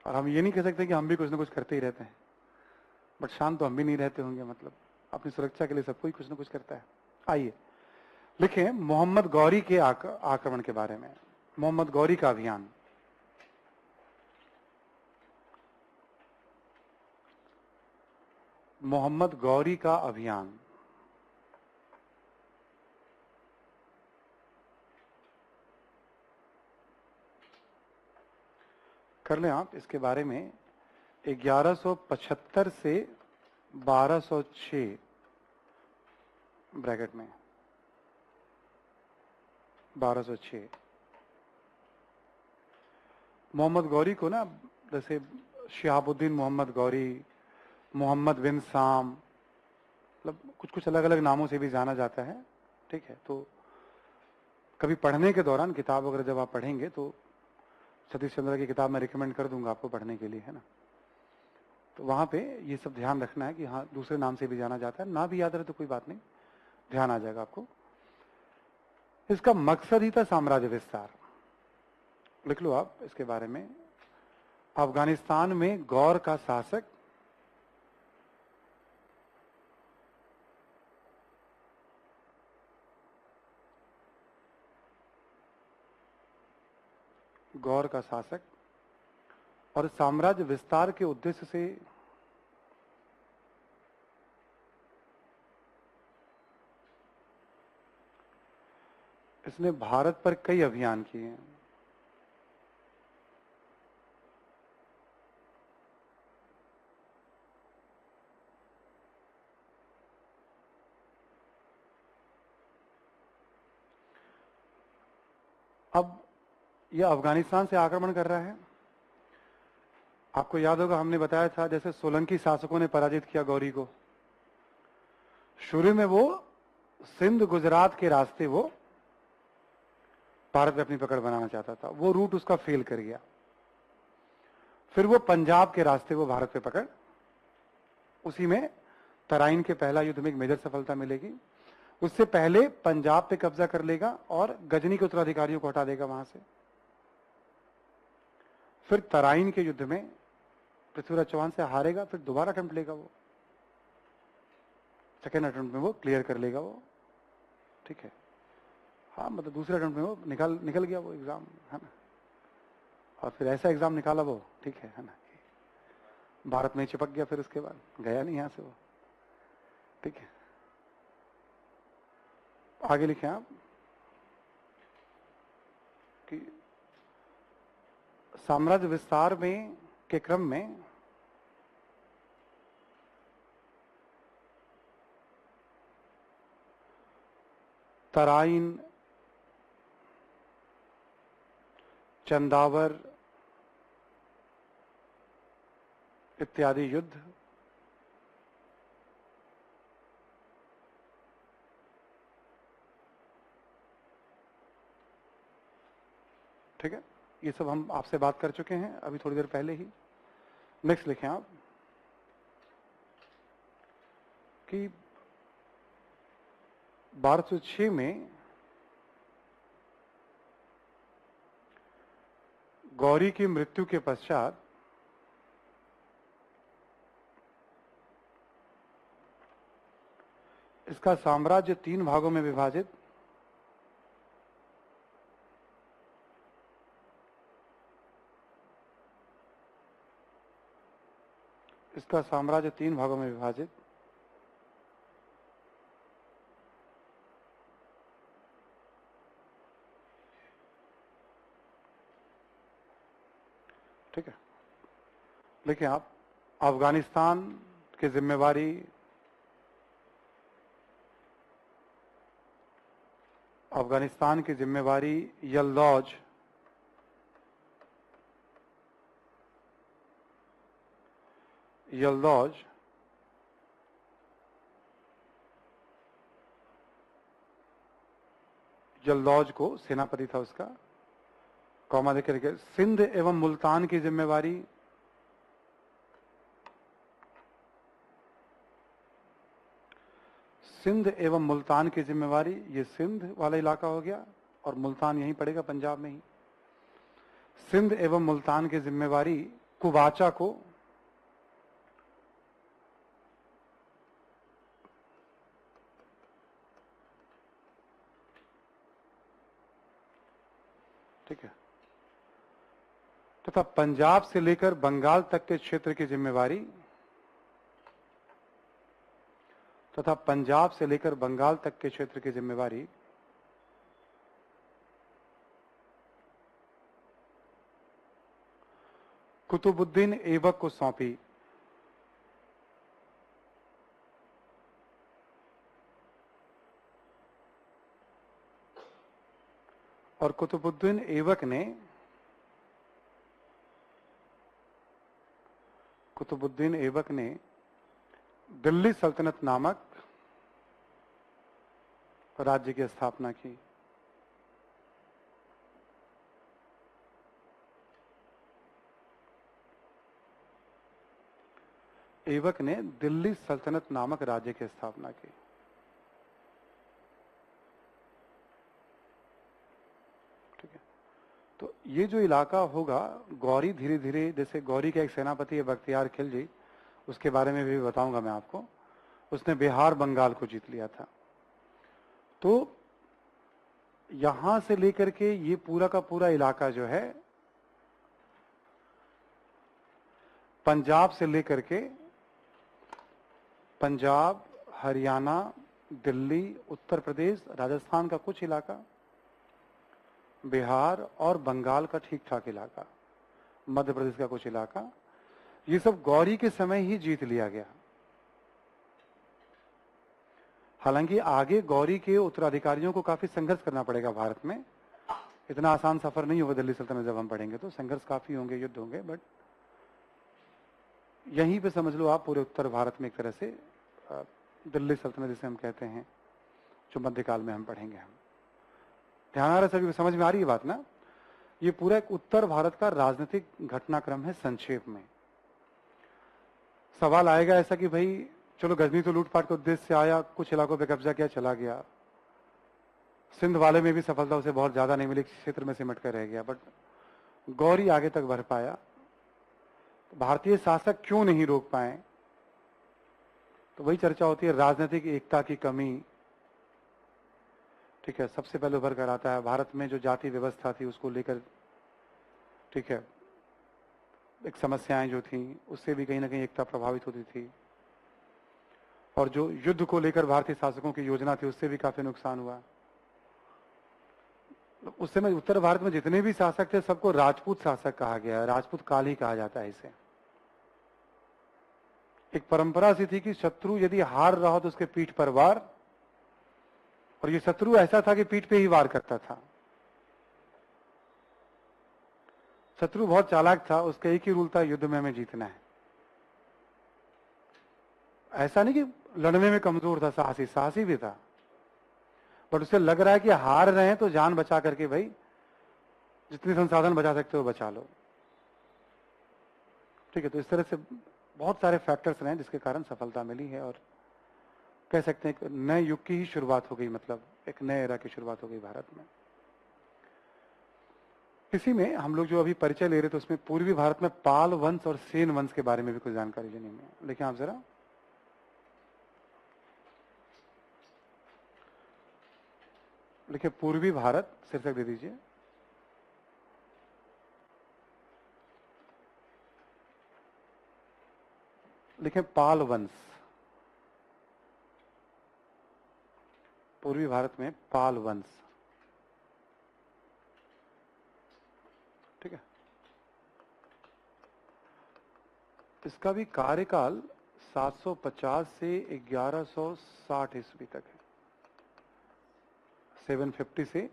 Speaker 1: और हम ये नहीं कह सकते कि हम भी कुछ ना कुछ करते ही रहते हैं, बट शांत तो हम भी नहीं रहते होंगे, मतलब अपनी सुरक्षा के लिए सबको ही कुछ ना कुछ करता है। आइए लिखें मोहम्मद गौरी के आक्रमण के बारे में, मोहम्मद गौरी का अभियान। मोहम्मद गौरी का अभियान। कर लें आप इसके बारे में। 1175 से 1206 ब्रैकेट में 1206 मोहम्मद गौरी को ना, जैसे शिहाबुद्दीन मोहम्मद गौरी, मोहम्मद बिन साम, मतलब कुछ कुछ अलग अलग नामों से भी जाना जाता है। ठीक है, तो कभी पढ़ने के दौरान किताब वगैरह जब आप पढ़ेंगे तो सतीश चंद्र की किताब मैं रिकमेंड कर दूंगा आपको पढ़ने के लिए, है ना। तो वहां पे ये सब ध्यान रखना है कि हाँ दूसरे नाम से भी जाना जाता है। ना भी याद रहे तो कोई बात नहीं, ध्यान आ जाएगा आपको। इसका मकसद ही था साम्राज्य विस्तार। लिख लो आप इसके बारे में। अफगानिस्तान में गौर का शासक गौर का शासक और साम्राज्य विस्तार के उद्देश्य से इसने भारत पर कई अभियान किए हैं। अब यह अफगानिस्तान से आक्रमण कर रहा है। आपको याद होगा हमने बताया था जैसे सोलंकी शासकों ने पराजित किया गौरी को। शुरू में वो सिंध गुजरात के रास्ते वो भारत में अपनी पकड़ बनाना चाहता था, वो रूट उसका फेल कर गया। फिर वो पंजाब के रास्ते वो भारत पे पकड़, उसी में तराइन के पहला युद्ध में एक मेजर सफलता मिलेगी। उससे पहले पंजाब पे कब्जा कर लेगा और गजनी के उत्तराधिकारियों को हटा देगा वहां से। फिर तराइन के युद्ध में पृथ्वीराज चौहान से हारेगा, फिर दोबारा अटेम्प्ट लेगा वो, सेकेंड अटेम्प्ट में वो क्लियर कर लेगा वो। ठीक है, हाँ मतलब दूसरे अटेम्प्ट में वो निकल गया वो एग्जाम, है ना। और फिर ऐसा एग्जाम निकाला वो, ठीक है ना, भारत में चिपक गया। फिर उसके बाद गया नहीं यहां से वो। ठीक है, आगे लिखें आप कि साम्राज्य विस्तार में के क्रम में तराइन, चंदावर इत्यादि युद्ध ठीक है, ये सब हम आपसे बात कर चुके हैं अभी थोड़ी देर पहले ही। नेक्स्ट लिखें आप कि 1206 में गौरी की मृत्यु के पश्चात इसका साम्राज्य 3 भागों में विभाजित, इसका साम्राज्य 3 भागों में विभाजित ठीक है। देखिए आप, अफगानिस्तान की जिम्मेवारी यल्दौज को सेनापति था उसका, कौमा देकर के। सिंध एवं मुल्तान की जिम्मेवारी ये सिंध वाला इलाका हो गया और मुल्तान यहीं पड़ेगा पंजाब में ही। सिंध एवं मुल्तान की जिम्मेवारी कुबाचा को, ठीक है, तथा पंजाब से लेकर बंगाल तक के क्षेत्र की जिम्मेवारी तथा पंजाब से लेकर बंगाल तक के क्षेत्र की जिम्मेवारी कुतुबुद्दीन ऐबक को सौंपी। और कुतुबुद्दीन ऐबक ने दिल्ली सल्तनत नामक राज्य की स्थापना की। ऐबक ने दिल्ली सल्तनत नामक राज्य की स्थापना की। ठीक है, तो ये जो इलाका होगा गौरी, धीरे धीरे, जैसे गौरी का एक सेनापति है बख्तियार खिलजी, उसके बारे में भी बताऊंगा मैं आपको। उसने बिहार बंगाल को जीत लिया था। तो यहां से लेकर के ये पूरा का पूरा इलाका जो है पंजाब से लेकर के पंजाब, हरियाणा, दिल्ली, उत्तर प्रदेश, राजस्थान का कुछ इलाका, बिहार और बंगाल का ठीक ठाक इलाका, मध्य प्रदेश का कुछ इलाका, ये सब गौरी के समय ही जीत लिया गया। हालांकि आगे गौरी के उत्तराधिकारियों को काफी संघर्ष करना पड़ेगा भारत में। इतना आसान सफर नहीं होगा दिल्ली सल्तनत, जब हम पढ़ेंगे तो संघर्ष काफी होंगे, युद्ध होंगे। बट यहीं पे समझ लो आप पूरे उत्तर भारत में एक तरह से दिल्ली सल्तनत जिसे हम कहते हैं, जो मध्यकाल में हम पढ़ेंगे। हम ध्यान आ रहा है सभी को, समझ में आ रही है बात ना? ये पूरा एक उत्तर भारत का राजनीतिक घटनाक्रम है संक्षेप में। सवाल आएगा ऐसा कि भाई चलो गजनी तो लूटपाट के उद्देश्य से आया, कुछ इलाकों पे कब्जा किया, चला गया। सिंध वाले में भी सफलता उसे बहुत ज्यादा नहीं मिली, क्षेत्र में सिमट कर रह गया। बट गौरी आगे तक बढ़ पाया। भारतीय शासक क्यों नहीं रोक पाए? तो वही चर्चा होती है, राजनीतिक एकता की कमी। ठीक है, सबसे पहले उभर कर आता है भारत में जो जाति व्यवस्था थी उसको लेकर, ठीक है, एक समस्याएं जो थी उससे भी कहीं ना कहीं एकता प्रभावित होती थी। और जो युद्ध को लेकर भारतीय शासकों की योजना थी उससे भी काफी नुकसान हुआ। उस समय उत्तर भारत में जितने भी शासक थे सबको राजपूत शासक कहा गया है, राजपूत काल ही कहा जाता है इसे। एक परंपरा सी थी कि शत्रु यदि हार रहा तो उसके पीठ पर वार, और ये शत्रु ऐसा था कि पीठ पे ही वार करता था। शत्रु बहुत चालाक था, उसका एक ही रूल था, युद्ध में हमें जीतना है। ऐसा नहीं कि लड़ने में कमजोर था, साहसी भी था, बट उसे लग रहा है कि हार रहे हैं तो जान बचा करके भाई जितने संसाधन बचा सकते हो बचा लो। ठीक है, तो इस तरह से बहुत सारे फैक्टर्स रहे जिसके कारण सफलता मिली है, और कह सकते हैं एक नए युग की ही शुरुआत हो गई, मतलब एक नए एरा की शुरुआत हो गई भारत में। इसी में हम लोग जो अभी परिचय ले रहे थे उसमें पूर्वी भारत में पाल वंश और सेन वंश के बारे में भी कुछ जानकारी लेनी है। लेकिन आप जरा लिखिए, पूर्वी भारत शीर्षक दे दीजिए। लिखे पाल वंश। पूर्वी भारत में पाल वंश। ठीक है, इसका भी कार्यकाल 750 से 1160 ईस्वी तक है। 750 से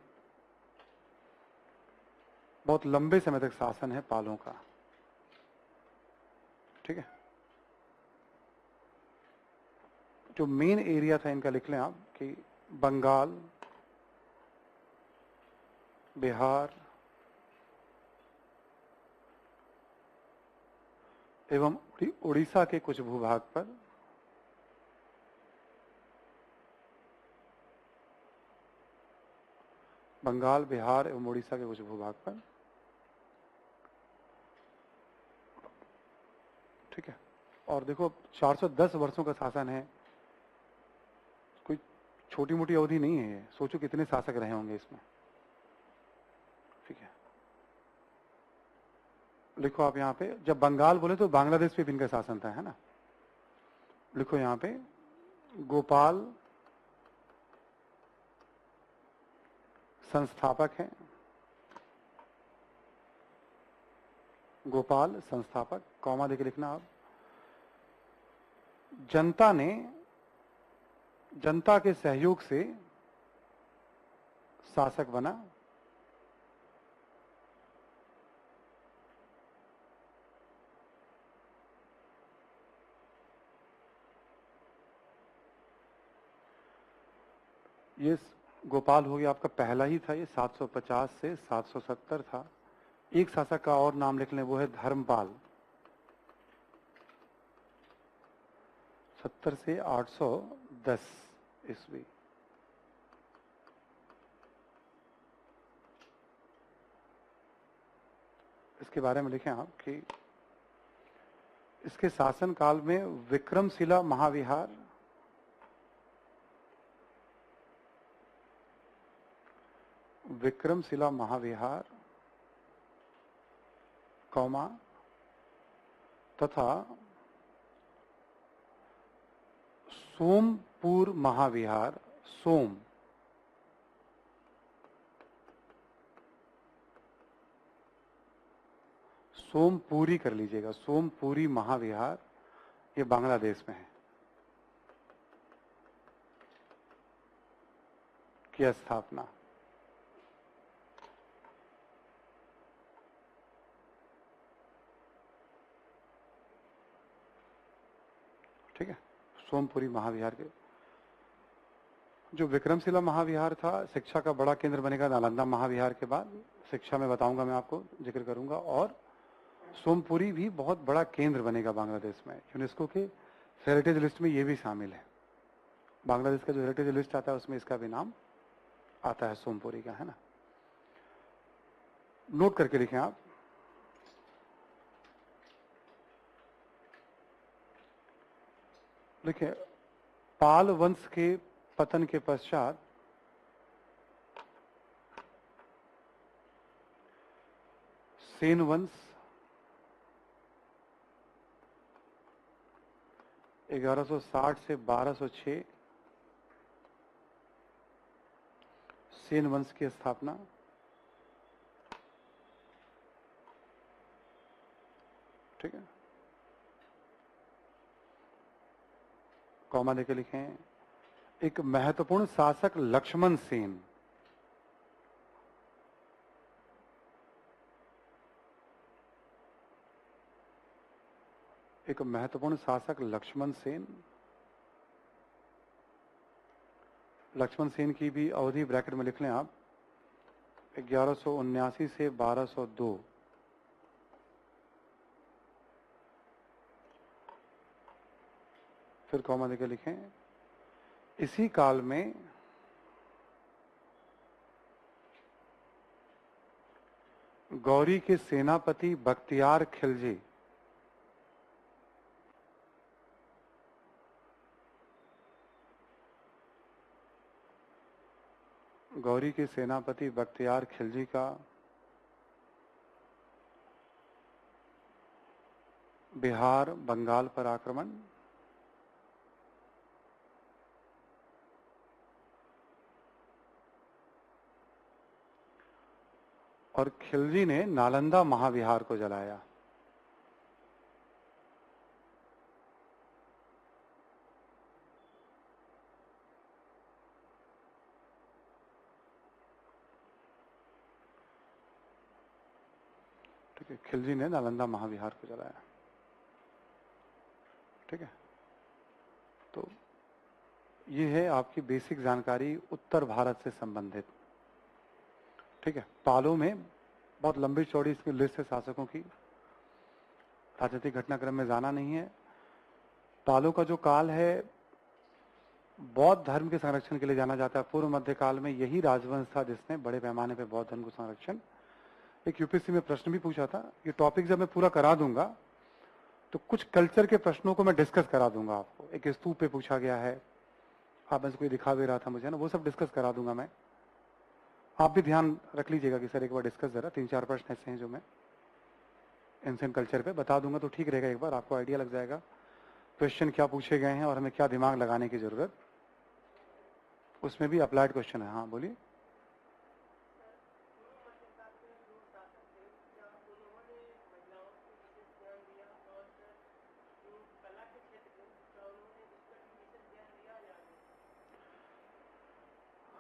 Speaker 1: बहुत लंबे समय तक शासन है पालों का। ठीक है, जो मेन एरिया था इनका लिख लें आप कि बंगाल, बिहार एवं उड़ीसा के कुछ भूभाग पर, बंगाल, बिहार एवं उड़ीसा के कुछ भूभाग पर। ठीक है, और देखो 410 वर्षों का शासन है, कोई छोटी मोटी अवधि नहीं है। सोचो कितने शासक रहे होंगे इसमें। ठीक है, लिखो आप यहाँ पे, जब बंगाल बोले तो बांग्लादेश पे भी इनका शासन था, है ना। लिखो यहाँ पे गोपाल संस्थापक हैं। गोपाल संस्थापक, कॉमा देके लिखना आप। जनता ने, जनता के सहयोग से शासक बना। ये गोपाल हो गया आपका पहला ही था, ये 750 से 770 था। एक शासक का और नाम लिख लें, वो है धर्मपाल, 70 से 810 ईस्वी। इसके बारे में लिखें आप कि इसके शासन काल में विक्रमशिला महाविहार, विक्रमशिला महाविहार कौमा तथा सोमपुर महाविहार, सोमपुरी कर लीजिएगा, सोमपुरी महाविहार, ये बांग्लादेश में है, की स्थापना। ठीक है, सोमपुरी महाविहार के जो विक्रमशिला महाविहार था, शिक्षा का बड़ा केंद्र बनेगा नालंदा महाविहार के बाद। शिक्षा में बताऊंगा, मैं आपको जिक्र करूंगा। और सोमपुरी भी बहुत बड़ा केंद्र बनेगा बांग्लादेश में। यूनेस्को के हेरिटेज लिस्ट में ये भी शामिल है। बांग्लादेश का जो हेरिटेज लिस्ट आता है उसमें इसका भी नाम आता है, सोमपुरी का, है ना। नोट करके लिखें आप। देखिए, पाल वंश के पतन के पश्चात सेन वंश 1160 से 1206, सेन वंश की स्थापना। ठीक है, कॉमा देके लिखें। एक महत्वपूर्ण शासक लक्ष्मण सेन, एक महत्वपूर्ण शासक लक्ष्मण सेन। लक्ष्मण सेन की भी अवधि ब्रैकेट में लिख लें आप, 1179 से 1202। फिर कॉमा देके लिखें। इसी काल में गौरी के सेनापति बख्तियार खिलजी, गौरी के सेनापति बख्तियार खिलजी का बिहार बंगाल पर आक्रमण। और खिलजी ने नालंदा महाविहार को जलाया। ठीक है, खिलजी ने नालंदा महाविहार को जलाया। ठीक है, तो ये है आपकी बेसिक जानकारी उत्तर भारत से संबंधित। ठीक है, पालों में बहुत लंबी चौड़ी इसकी लिस्ट है शासकों की, राजनीतिक घटनाक्रम में जाना नहीं है। पालों का जो काल है बौद्ध धर्म के संरक्षण के लिए जाना जाता है। पूर्व मध्यकाल में यही राजवंश था जिसने बड़े पैमाने पर बौद्ध धर्म को संरक्षण। एक यूपीएससी में प्रश्न भी पूछा था। ये टॉपिक जब मैं पूरा करा दूंगा तो कुछ कल्चर के प्रश्नों को मैं डिस्कस करा दूंगा आपको। एक स्तूप पे पूछा गया है, आप में से कोई दिखा भी रहा था मुझे ना, वो सब डिस्कस करा दूंगा मैं। आप भी ध्यान रख लीजिएगा कि सर एक बार डिस्कस जरा, 3-4 प्रश्न ऐसे हैं जो मैं एंशिएंट कल्चर पे बता दूंगा तो ठीक रहेगा, एक बार आपको आइडिया लग जाएगा। क्वेश्चन क्या पूछे गए हैं और हमें क्या दिमाग लगाने की जरूरत, उसमें भी अप्लाइड क्वेश्चन है। हाँ बोलिए।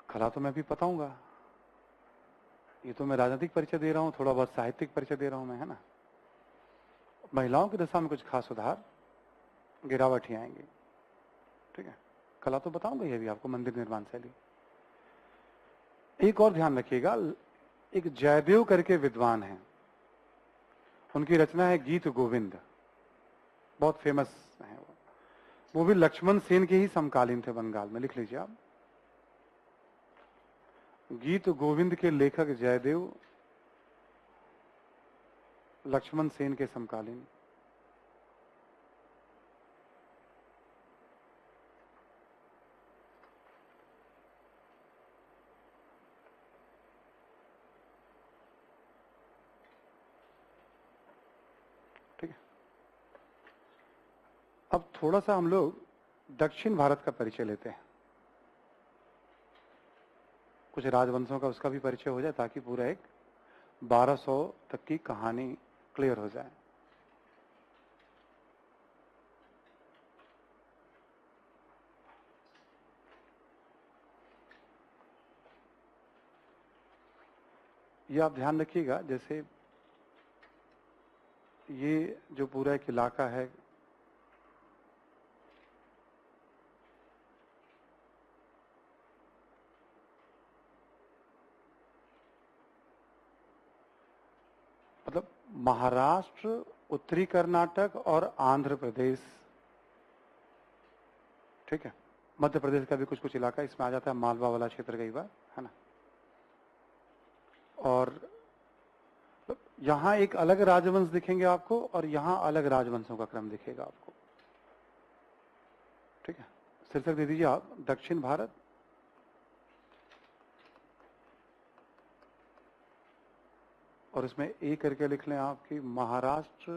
Speaker 1: कला तो मैं भी बताऊंगा, ये तो मैं राजनीतिक परिचय दे रहा हूँ, थोड़ा बहुत साहित्यिक परिचय दे रहा हूँ मैं, है ना। महिलाओं की दशा में कुछ खास सुधार, गिरावट ही आएंगे, ठीक है। कला तो बताऊंगा ये भी आपको, मंदिर निर्माण शैली। एक और ध्यान रखिएगा, एक जयदेव करके विद्वान हैं, उनकी रचना है गीत गोविंद, बहुत फेमस है वो भी लक्ष्मण सेन के ही समकालीन थे बंगाल में, लिख लीजिए आप। गीत गोविंद के लेखक जयदेव लक्ष्मण सेन के समकालीन। ठीक है, अब थोड़ा सा हम लोग दक्षिण भारत का परिचय लेते हैं, कुछ राजवंशों का उसका भी परिचय हो जाए, ताकि पूरा एक 1200 तक की कहानी क्लियर हो जाए। ये आप ध्यान रखिएगा, जैसे ये जो पूरा एक इलाका है, मतलब महाराष्ट्र, उत्तरी कर्नाटक और आंध्र प्रदेश, ठीक है। मध्य प्रदेश का भी कुछ कुछ इलाका इसमें आ जाता है, मालवा वाला क्षेत्र कई बार, है ना। और यहां एक अलग राजवंश दिखेंगे आपको और यहां अलग राजवंशों का क्रम दिखेगा आपको, ठीक है। शीर्षक दे दीजिए आप दक्षिण भारत, और इसमें ए करके लिख लें आपकी महाराष्ट्र,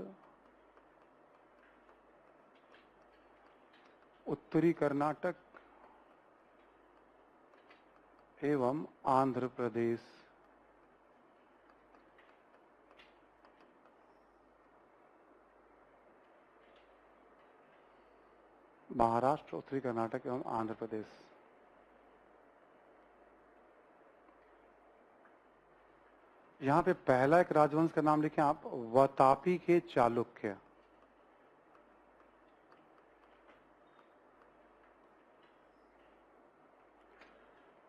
Speaker 1: उत्तरी कर्नाटक एवं आंध्र प्रदेश। महाराष्ट्र, उत्तरी कर्नाटक एवं आंध्र प्रदेश। यहां पे पहला एक राजवंश का नाम लिखें आप, वतापी के चालुक्य।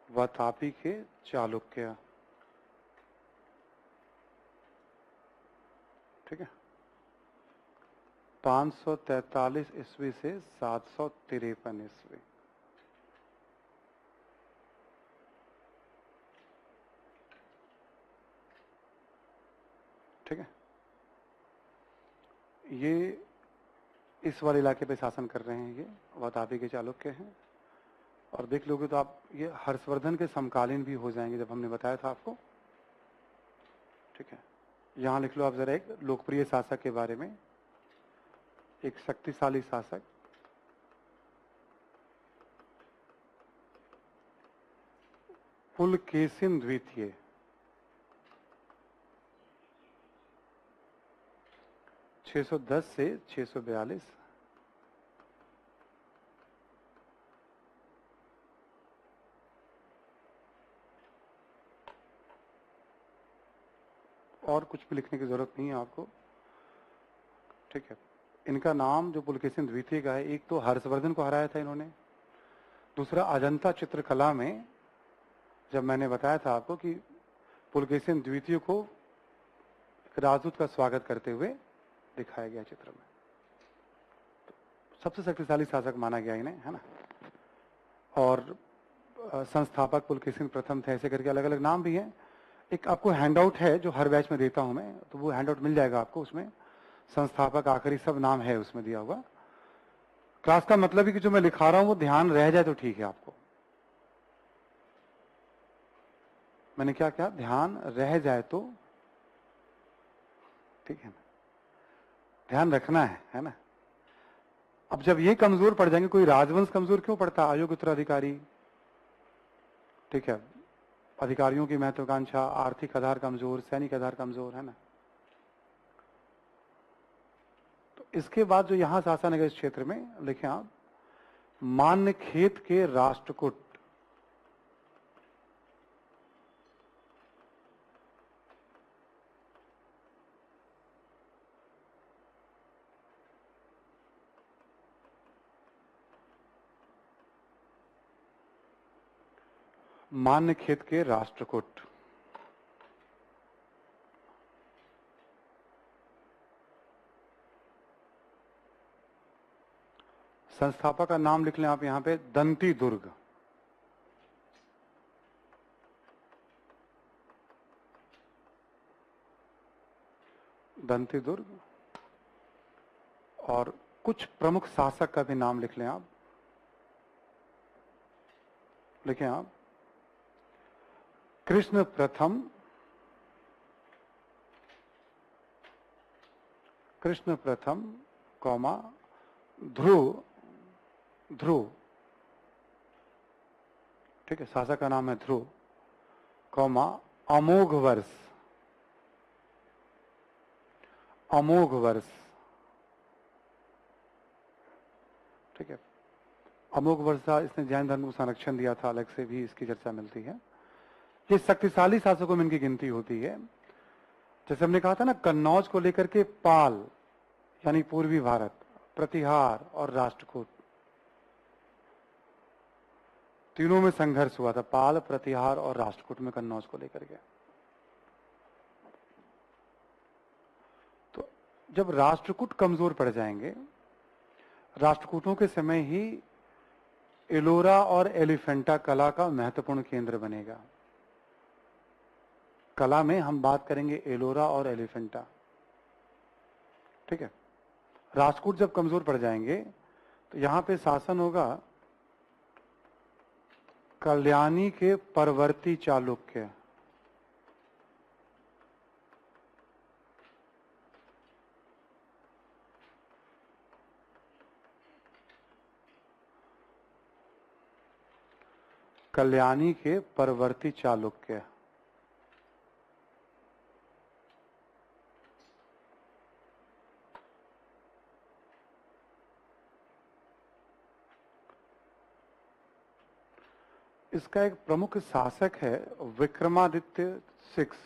Speaker 1: वतापी के चालुक्य, ठीक है। 543 ईस्वी से 753 ईस्वी। ठीक है, ये इस वाले इलाके पे शासन कर रहे हैं, ये वतापी के चालुक्य हैं। और देख लोगे तो आप ये हर्षवर्धन के समकालीन भी हो जाएंगे, जब हमने बताया था आपको, ठीक है। यहां लिख लो आप जरा एक लोकप्रिय शासक के बारे में, एक शक्तिशाली शासक, पुलकेशिन द्वितीय। छह सौ 10 से 642। और कुछ भी लिखने की जरूरत नहीं है आपको, ठीक है। इनका नाम जो पुलकेशिन द्वितीय का है, एक तो हर्षवर्धन को हराया था इन्होंने, दूसरा अजंता चित्रकला में जब मैंने बताया था आपको कि पुलकेशिन द्वितीय को राजदूत का स्वागत करते हुए दिखाया गया चित्र में, तो सबसे शक्तिशाली शासक माना गया इन्हें, है ना। और संस्थापक पुलकेशिन प्रथम थे, ऐसे करके अलग अलग नाम भी हैं। एक आपको हैंडआउट है जो हर बैच में देता हूं मैं, तो वो हैंडआउट मिल जाएगा आपको, उसमें संस्थापक आखिरी सब नाम है उसमें दिया हुआ। क्लास का मतलब है कि जो मैं लिखा रहा हूं वो ध्यान रह जाए तो ठीक है आपको। मैंने क्या कहा, ध्यान रह जाए तो ठीक है ना, ध्यान रखना है ना। अब जब ये कमजोर पड़ जाएंगे, कोई राजवंश कमजोर क्यों पड़ता, अयोग्य उत्तराधिकारी, ठीक है, अधिकारियों की महत्वाकांक्षा, आर्थिक आधार कमजोर, सैनिक आधार कमजोर, है ना। तो इसके बाद जो यहां शासन है इस क्षेत्र में, लिखें आप, मान्यखेत के राष्ट्रकूट, मान्यखेत के राष्ट्रकूट, संस्थापक का नाम लिख लें आप यहां पे, दंती दुर्ग। दंती दुर्ग। और कुछ प्रमुख शासक का भी नाम लिख लें आप, लिखें आप, कृष्ण प्रथम, कृष्ण प्रथम, कौमा, ध्रुव, ध्रुव, ठीक है, शासक का नाम है ध्रुव, कौमा, अमोघ वर्ष, अमोघ वर्ष, ठीक है। अमोघ वर्ष था, इसने जैन धर्म को संरक्षण दिया था, अलग से भी इसकी चर्चा मिलती है। ये शक्तिशाली शासकों में इनकी गिनती होती है। जैसे हमने कहा था ना, कन्नौज को लेकर के पाल यानी पूर्वी भारत, प्रतिहार और राष्ट्रकूट, तीनों में संघर्ष हुआ था, पाल, प्रतिहार और राष्ट्रकूट में कन्नौज को लेकर के। तो जब राष्ट्रकूट कमजोर पड़ जाएंगे, राष्ट्रकूटों के समय ही एलोरा और एलिफेंटा कला का महत्वपूर्ण केंद्र बनेगा। कला में हम बात करेंगे एलोरा और एलिफेंटा, ठीक है। राष्ट्रकूट जब कमजोर पड़ जाएंगे तो यहां पे शासन होगा कल्याणी के परवर्ती चालुक्य, कल्याणी के परवर्ती चालुक्य। इसका एक प्रमुख शासक है विक्रमादित्य 6।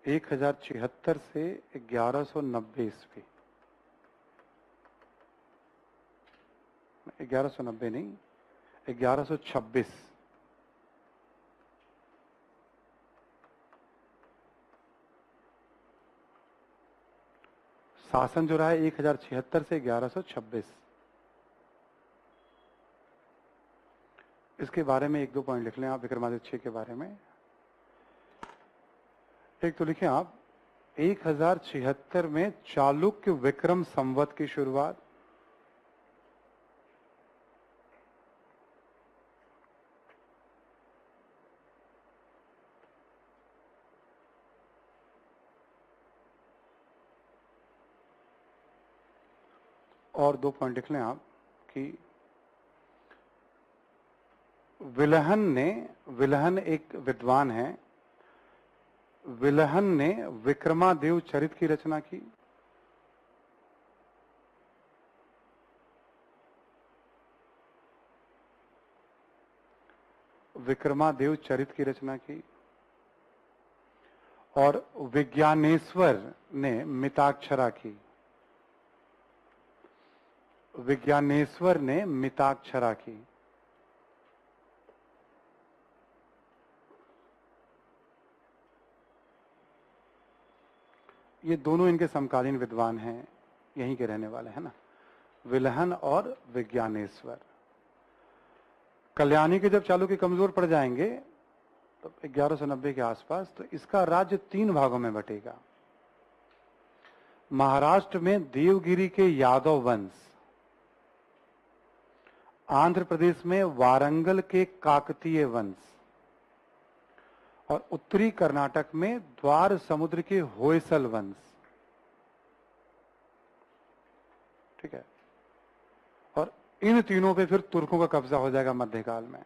Speaker 1: 1076 से 1190 ईस्वी, 1190 नहीं, 1126। शासन जो रहा है 1076 से 1126। इसके बारे में एक दो पॉइंट लिख लें आप विक्रमादित्य 6 के बारे में। एक तो लिखें आप, 1076 में चालुक्य विक्रम संवत की शुरुआत, और दो पॉइंट लिख लें आप कि विलहन एक विद्वान है, विलहन ने विक्रमादेव चरित की रचना की। विक्रमादेव चरित की रचना की। और विज्ञानेश्वर ने मिताक्षरा की। विज्ञानेश्वर ने मिताक्षरा की। ये दोनों इनके समकालीन विद्वान हैं, यहीं के रहने वाले हैं ना, विलहन और विज्ञानेश्वर। कल्याणी के जब चालुक्य कमजोर पड़ जाएंगे तो 1190 के आसपास, तो इसका राज्य 3 भागों में बटेगा। महाराष्ट्र में देवगिरी के यादव वंश, आंध्र प्रदेश में वारंगल के काकतीय वंश और उत्तरी कर्नाटक में द्वार समुद्र के होयसल वंश। ठीक है, और इन तीनों पे फिर तुर्कों का कब्जा हो जाएगा मध्यकाल में।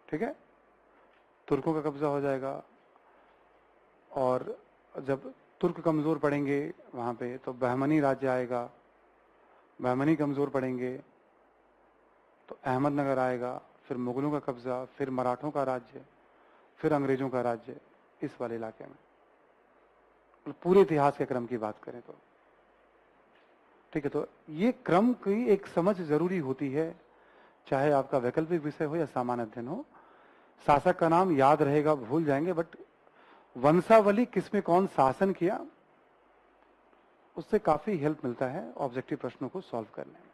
Speaker 1: ठीक है, तुर्कों का कब्जा हो जाएगा, और जब तुर्क कमजोर पड़ेंगे वहां पे तो बहमनी राज्य आएगा, बहमनी कमजोर पड़ेंगे तो अहमदनगर आएगा, फिर मुगलों का कब्जा, फिर मराठों का राज्य, फिर अंग्रेजों का राज्य इस वाले इलाके में। पूरे इतिहास के क्रम की बात करें तो ठीक है, तो ये क्रम की एक समझ जरूरी होती है, चाहे आपका वैकल्पिक विषय हो या सामान्य अध्ययन हो। शासक का नाम याद रहेगा, भूल जाएंगे, बट वंशावली किसमें कौन शासन किया उससे काफी हेल्प मिलता है ऑब्जेक्टिव प्रश्नों को सॉल्व करने में।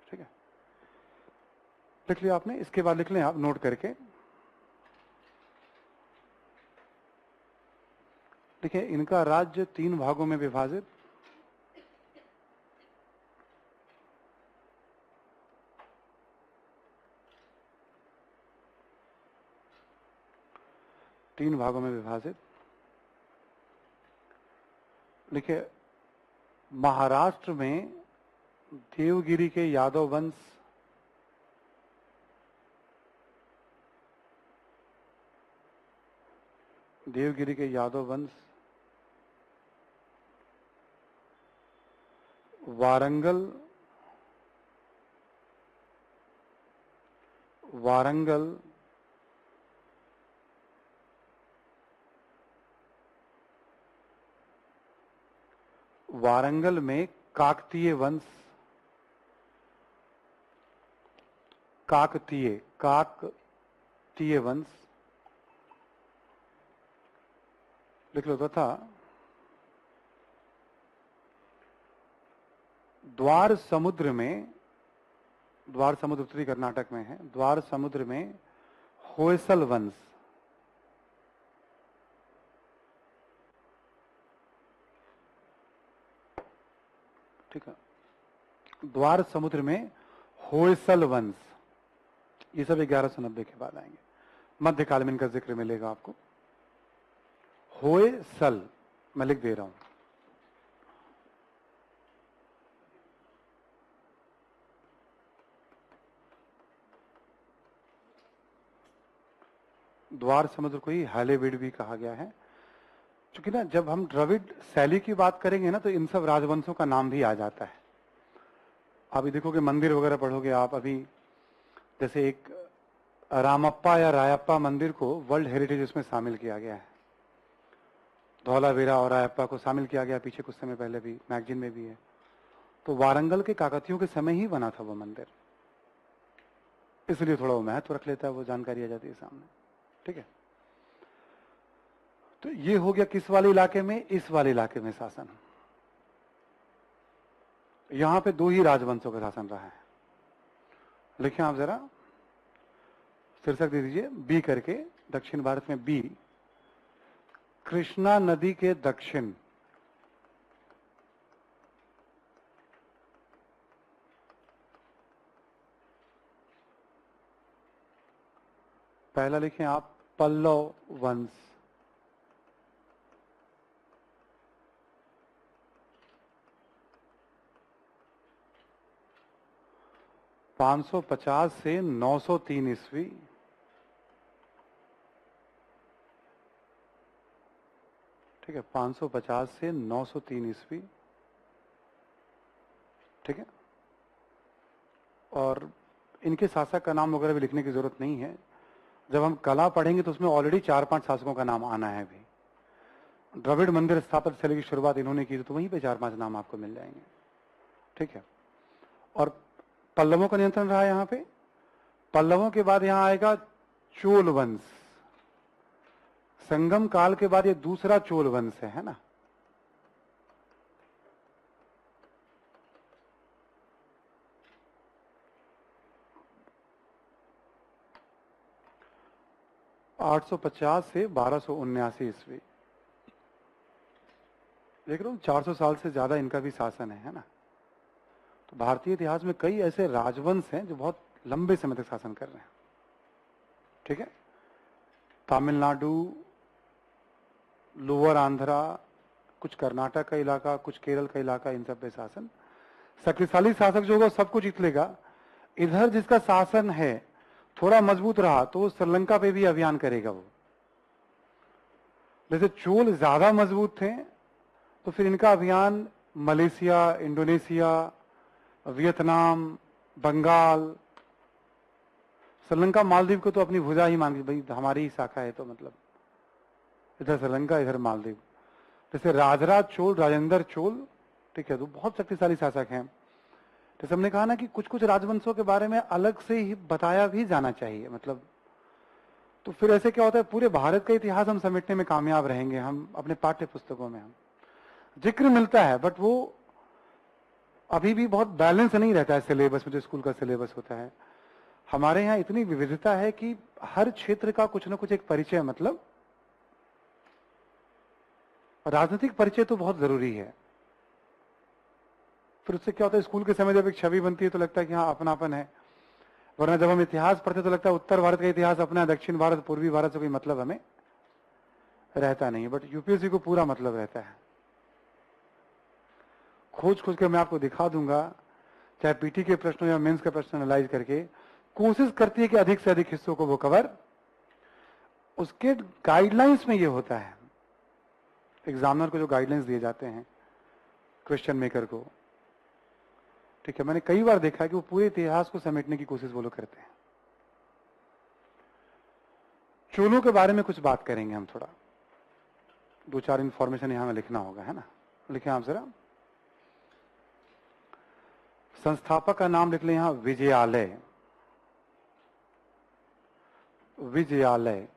Speaker 1: ठीक है, लिख लिया आपने, इसके बाद लिख लें आप नोट करके। देखिए, इनका राज्य 3 भागों में विभाजित, देखिए, महाराष्ट्र में देवगिरी के यादव वंश, वारंगल वारंगल में काकतीय वंश, काकतीय वंश लिख लो, तथा द्वार समुद्र उत्तरी कर्नाटक में है, द्वार समुद्र में होयसल वंश। ठीक है, द्वार समुद्र में होयसल वंश, ये सब 1190 के बाद आएंगे। मध्यकाल में इनका जिक्र मिलेगा आपको। होयसल मैं लिख दे रहा हूं, द्वार समुद्र को ही हालेविड भी कहा गया है, क्योंकि ना जब हम द्रविड़ शैली की बात करेंगे ना तो इन सब राजवंशों का नाम भी आ जाता है। अभी देखोगे मंदिर वगैरह पढ़ोगे आप, अभी जैसे एक रामप्पा या रायप्पा मंदिर को वर्ल्ड हेरिटेज उसमें शामिल किया गया है, धौलावीरा और रायप्पा को शामिल किया गया पीछे कुछ समय पहले भी मैगजीन में भी है। तो वारंगल के काकतियों के समय ही बना था वो मंदिर, इसलिए थोड़ा वो महत्व रख लेता है, वो जानकारी आ जाती है सामने। ठीक है, तो ये हो गया किस वाले इलाके में, इस वाले इलाके में शासन। यहां पे 2 ही राजवंशों का शासन रहा है। लिखिए आप जरा, शीर्षक दे दीजिए बी करके, दक्षिण भारत में बी, कृष्णा नदी के दक्षिण, पहला लिखें आप पल्लव वंश, (550 से 903 ईस्वी), ठीक है, 550 से 903 ईस्वी। ठीक है, और इनके शासक का नाम वगैरह भी लिखने की जरूरत नहीं है, जब हम कला पढ़ेंगे तो उसमें ऑलरेडी 4-5 शासकों का नाम आना है। अभी द्रविड़ मंदिर स्थापना शैली की शुरुआत इन्होंने की तो वहीं पे 4-5 नाम आपको मिल जाएंगे। ठीक है, और पल्लवों का नियंत्रण रहा यहाँ पे। पल्लवों के बाद यहाँ आएगा चोल वंश, संगम काल के बाद ये दूसरा चोल वंश है ना। (850 से 1279 ईस्वी), देख रहे हो 400 साल से ज्यादा इनका भी शासन है ना। तो भारतीय इतिहास में कई ऐसे राजवंश हैं जो बहुत लंबे समय तक शासन कर रहे हैं। ठीक है, तमिलनाडु, लोअर आंध्रा, कुछ कर्नाटक का इलाका, कुछ केरल का इलाका, इन सब पे शासन। शक्तिशाली शासक जो होगा सब कुछ जीत लेगा। इधर जिसका शासन है थोड़ा मजबूत रहा तो वो श्रीलंका पे भी अभियान करेगा। वो जैसे चोल ज्यादा मजबूत थे तो फिर इनका अभियान Malaysia, Indonesia, Vietnam, Bengal, Sri Lanka, Maldives को तो अपनी भुजा ही मान भाई हमारी ही शाखा है, तो मतलब इधर श्रीलंका इधर मालदीव। जैसे राजराज चोल, राजेंद्र चोल, ठीक है, तो बहुत शक्तिशाली शासक हैं। जैसे हमने कहा ना कि कुछ कुछ राजवंशों के बारे में अलग से ही बताया भी जाना चाहिए, मतलब तो फिर ऐसे क्या होता है, पूरे भारत का इतिहास हम समेटने में कामयाब रहेंगे। हम अपने पाठ्य पुस्तकों में हम जिक्र मिलता है, बट वो अभी भी बहुत बैलेंस नहीं रहता है सिलेबस में, जो स्कूल का सिलेबस होता है। हमारे यहाँ इतनी विविधता है कि हर क्षेत्र का कुछ ना कुछ एक परिचय, मतलब राजनीतिक परिचय तो बहुत जरूरी है। फिर उससे क्या होता है, स्कूल के समय जब एक छवि बनती है तो लगता है कि हाँ अपनापन है, वरना जब हम इतिहास पढ़ते तो लगता है उत्तर भारत का इतिहास अपना है, दक्षिण भारत, पूर्वी भारत से कोई मतलब हमें रहता नहीं है। बट यूपीएससी को पूरा मतलब रहता है। खोज खोज के मैं आपको दिखा दूंगा, चाहे पीटी के प्रश्नों या मेंस के प्रश्न एनालाइज करके, कोशिश करती है कि अधिक से अधिक हिस्सों को वो कवर। उसके गाइडलाइंस में ये होता है, एग्जामिनर को जो गाइडलाइंस दिए जाते हैं क्वेश्चन मेकर को, ठीक है, मैंने कई बार देखा है कि वो पूरे इतिहास को समेटने की कोशिश वो लोग करते हैं। चोलों के बारे में कुछ बात करेंगे हम, थोड़ा दो चार इंफॉर्मेशन यहां में लिखना होगा, है ना। लिखें आप जरा। संस्थापक का नाम लिख लें यहां, विजयालय। विजयालय,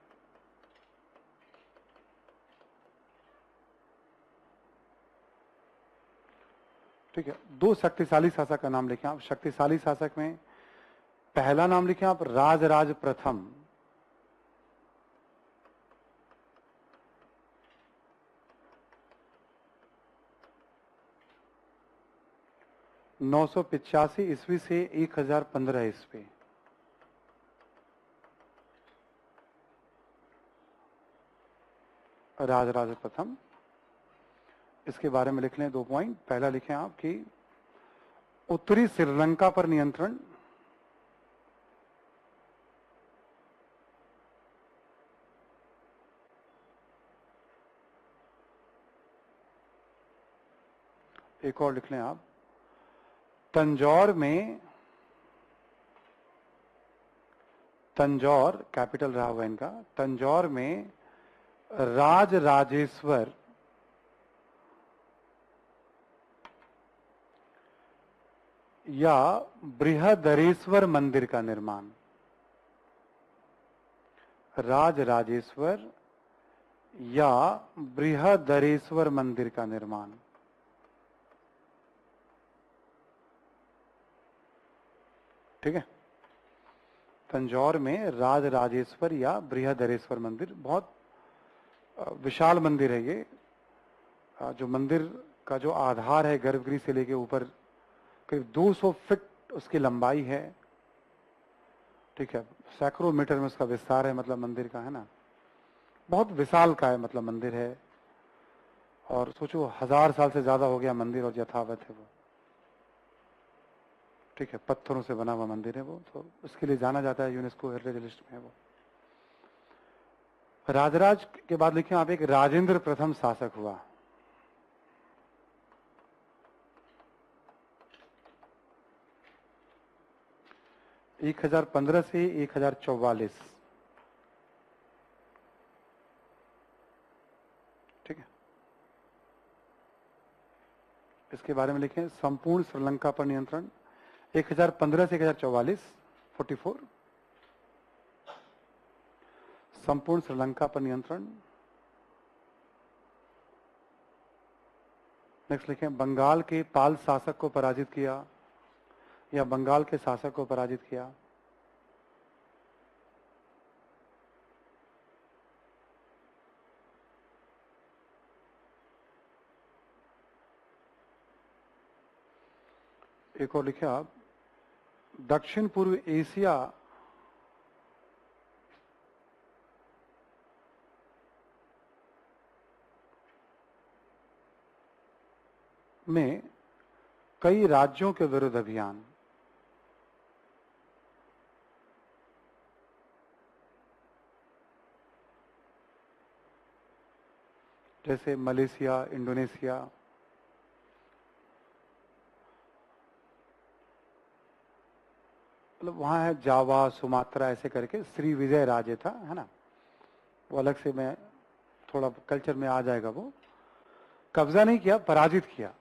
Speaker 1: ठीक है। दो शक्तिशाली शासक का नाम लिखें आप। शक्तिशाली शासक में पहला नाम लिखें आप, राजराज प्रथम। नौ सौ 85 ईस्वी से 1015 ईस्वी। राजराज प्रथम, इसके बारे में लिख लें 2 पॉइंट। पहला लिखें आप कि उत्तरी श्रीलंका पर नियंत्रण, एक और लिख लें आप, तंजौर में, तंजौर कैपिटल रहा हुआ इनका, तंजौर में राज राजेश्वर या बृहदरेश्वर मंदिर का निर्माण। राज राजेश्वर या बृहदरेश्वर मंदिर का निर्माण, ठीक है। तंजौर में राज राजेश्वर या बृहदरेश्वर मंदिर, बहुत विशाल मंदिर है ये। जो मंदिर का जो आधार है गर्भगृह से लेके ऊपर करीब 200 फीट उसकी लंबाई है, ठीक है। सैकड़ों मीटर में उसका विस्तार है, मतलब मंदिर का, है ना। बहुत विशाल का है, मतलब मंदिर है। और सोचो 1000 साल से ज्यादा हो गया मंदिर और यथावत है वो, ठीक है। पत्थरों से बना हुआ मंदिर है वो, तो उसके लिए जाना जाता है, यूनेस्को हेरिटेज लिस्ट में है वो। राजराज के बाद लिखें आप, एक राजेंद्र प्रथम शासक हुआ। एक 1015 से 1044, ठीक है। इसके बारे में लिखें, संपूर्ण श्रीलंका पर नियंत्रण 1015 से 1044, 44, संपूर्ण श्रीलंका पर नियंत्रण। नेक्स्ट लिखें, बंगाल के पाल शासक को पराजित किया या बंगाल के शासक को पराजित किया। एक और लिखे आप, दक्षिण पूर्व एशिया में कई राज्यों के विरुद्ध अभियान, जैसे मलेशिया, इंडोनेशिया, मतलब वहां है जावा, सुमात्रा, ऐसे करके श्री विजय राजे था, है ना, वो अलग से मैं थोड़ा कल्चर में आ जाएगा। वो कब्जा नहीं किया, पराजित किया,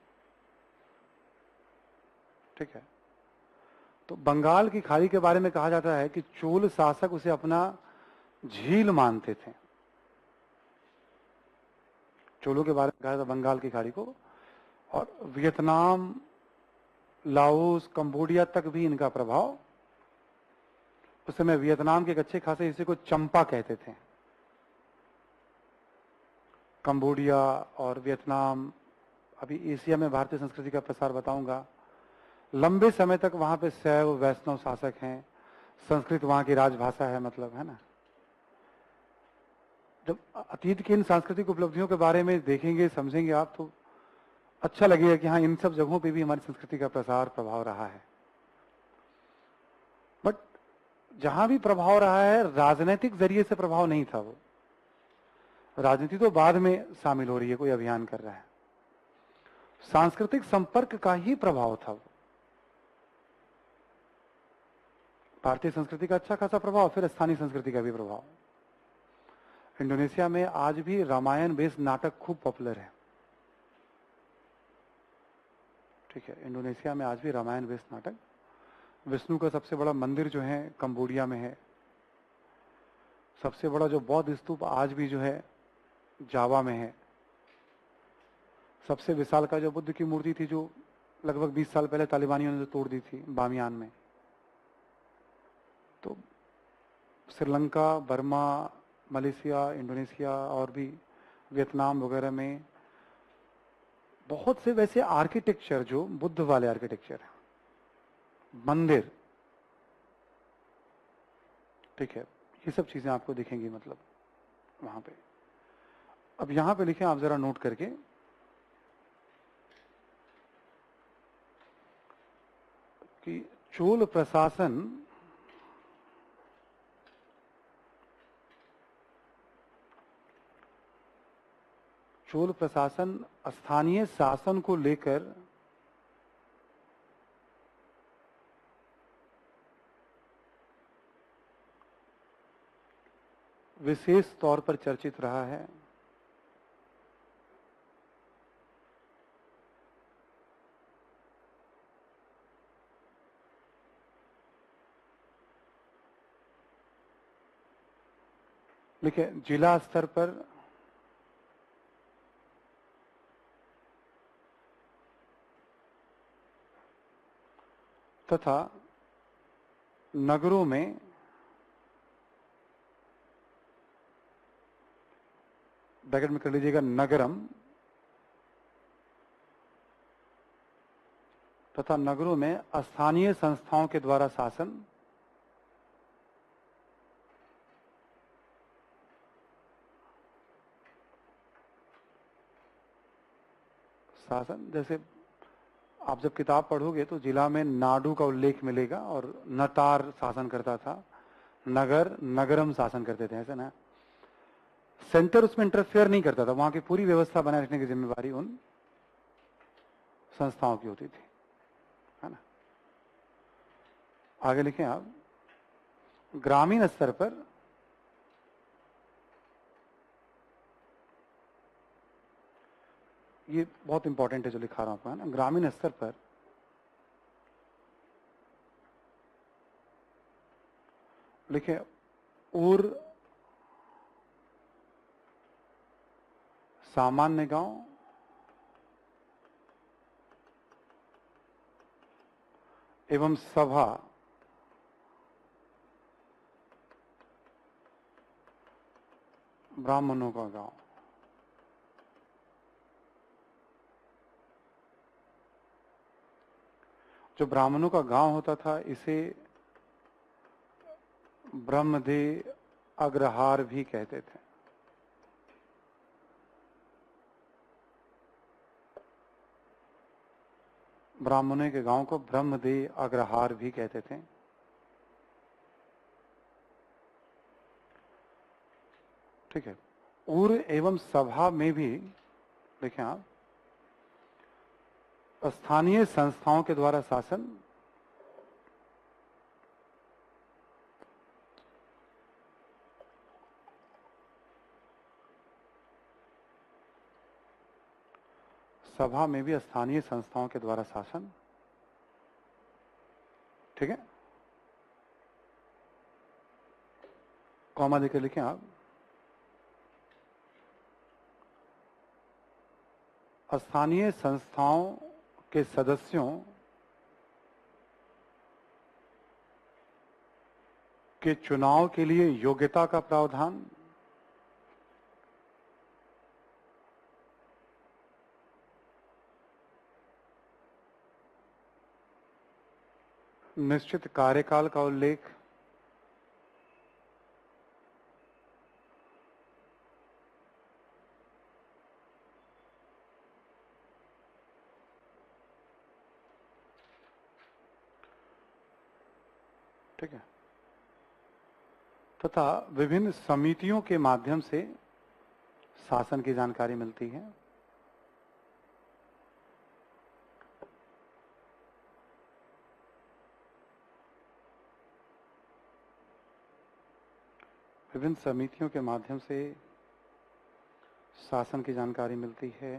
Speaker 1: ठीक है। तो बंगाल की खाड़ी के बारे में कहा जाता है कि चोल शासक उसे अपना झील मानते थे। चोलों के बारे में कहा जाता बंगाल की खाड़ी को, और वियतनाम, लाओस, कंबोडिया तक भी इनका प्रभाव। उस समय वियतनाम के एक अच्छे खासे हिस्से को चंपा कहते थे। कंबोडिया और वियतनाम, अभी एशिया में भारतीय संस्कृति का प्रसार बताऊंगा। लंबे समय तक वहां पे शैव वैष्णव शासक हैं, संस्कृत वहां की राजभाषा है, मतलब, है ना। जब अतीत की इन सांस्कृतिक उपलब्धियों के बारे में देखेंगे, समझेंगे आप, तो अच्छा लगेगा कि हाँ, इन सब जगहों पे भी हमारी संस्कृति का प्रसार प्रभाव रहा है। बट जहां भी प्रभाव रहा है, राजनीतिक जरिए से प्रभाव नहीं था। वो राजनीति तो बाद में शामिल हो रही है, कोई अभियान कर रहा है। सांस्कृतिक संपर्क का ही प्रभाव था वो। भारतीय संस्कृति का अच्छा खासा प्रभाव, फिर स्थानीय संस्कृति का भी प्रभाव। इंडोनेशिया में आज भी रामायण बेस्ड नाटक खूब पॉपुलर है, ठीक है। इंडोनेशिया में आज भी रामायण बेस्ड नाटक। विष्णु का सबसे बड़ा मंदिर जो है कंबोडिया में है। सबसे बड़ा जो बौद्ध स्तूप आज भी जो है जावा में है। सबसे विशाल का जो बुद्ध की मूर्ति थी, जो लगभग 20 साल पहले तालिबानियों ने तोड़ दी थी बामियान में। तो श्रीलंका, बर्मा, मलेशिया, इंडोनेशिया और भी वियतनाम वगैरह में बहुत से वैसे आर्किटेक्चर जो बुद्ध वाले आर्किटेक्चर है, मंदिर, ठीक है, ये सब चीजें आपको दिखेंगी, मतलब वहां पे। अब यहां पे लिखें आप जरा नोट करके कि चोल प्रशासन स्थानीय शासन को लेकर विशेष तौर पर चर्चित रहा है। देखिए, जिला स्तर पर तथा नगरों में ब्रैकेट में कर लीजिएगा नगरम, तथा नगरों में स्थानीय संस्थाओं के द्वारा शासन, जैसे आप जब किताब पढ़ोगे तो जिला में नाडू का उल्लेख मिलेगा, और नटार शासन करता था, नगर, नगरम शासन करते थे, ऐसा ना। सेंटर उसमें इंटरफेयर नहीं करता था, वहां की पूरी व्यवस्था बनाए रखने की जिम्मेवारी उन संस्थाओं की होती थी, है ना। आगे लिखें आप, ग्रामीण स्तर पर ये बहुत इंपॉर्टेंट है जो लिखा रहा हूं आपको, है ना। ग्रामीण स्तर पर लिखे और सामान्य गांव एवं सभा ब्राह्मणों का गांव। जो ब्राह्मणों का गांव होता था, इसे ब्रह्मदेव अग्रहार भी कहते थे। ब्राह्मणों के गांव को ब्रह्मदेव अग्रहार भी कहते थे। ठीक है। उर एवं सभा में भी देखें आप, स्थानीय संस्थाओं के द्वारा शासन, सभा में भी स्थानीय संस्थाओं के द्वारा शासन। ठीक है, कॉमा देकर लिखें आप, स्थानीय संस्थाओं के सदस्यों के चुनाव के लिए योग्यता का प्रावधान, निश्चित कार्यकाल का उल्लेख, ठीक है, तथा विभिन्न समितियों के माध्यम से शासन की जानकारी मिलती है। विभिन्न समितियों के माध्यम से शासन की जानकारी मिलती है।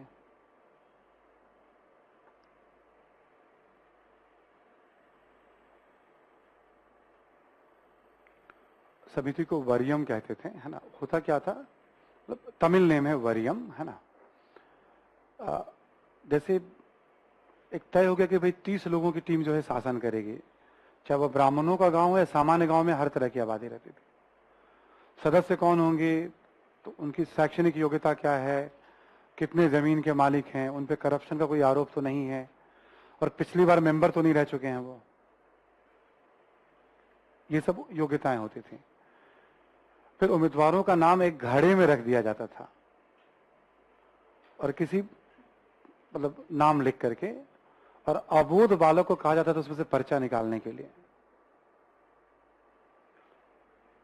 Speaker 1: समिति को वरियम कहते थे, है ना। होता क्या था, मतलब तमिल नेम है वरियम, है ना। जैसे एक तय हो गया कि भाई 30 लोगों की टीम जो है शासन करेगी, चाहे वो ब्राह्मणों का गांव है, सामान्य गांव में हर तरह की आबादी रहती थी। सदस्य कौन होंगे, तो उनकी शैक्षणिक योग्यता क्या है, कितने जमीन के मालिक हैं, उन पे करप्शन का कोई आरोप तो नहीं है, और पिछली बार मेंबर तो नहीं रह चुके हैं वो, ये सब योग्यताएं होती थी। फिर उम्मीदवारों का नाम एक घड़े में रख दिया जाता था, और किसी मतलब नाम लिख करके, और अबोध बालक को कहा जाता था उसमें से पर्चा निकालने के लिए।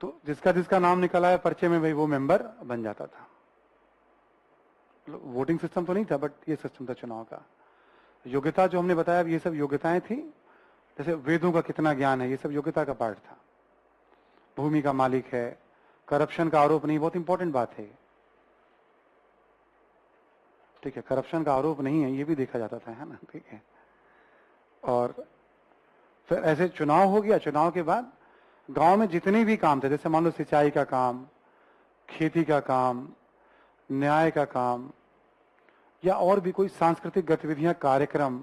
Speaker 1: तो जिसका जिसका नाम निकला है पर्चे में, भाई वो मेंबर बन जाता था। वोटिंग सिस्टम तो नहीं था, बट ये सिस्टम था चुनाव का। योग्यता जो हमने बताया, ये सब योग्यताएं थी। जैसे वेदों का कितना ज्ञान है, ये सब योग्यता का पार्ट था। भूमि का मालिक है, करप्शन का आरोप नहीं, बहुत इंपॉर्टेंट बात है। ठीक है, करप्शन का आरोप नहीं है, ये भी देखा जाता था, है ना। ठीक है, और फिर ऐसे चुनाव हो गया। चुनाव के बाद गांव में जितने भी काम थे, जैसे मान लो सिंचाई का काम, खेती का काम, न्याय का काम, या और भी कोई सांस्कृतिक गतिविधियां, कार्यक्रम,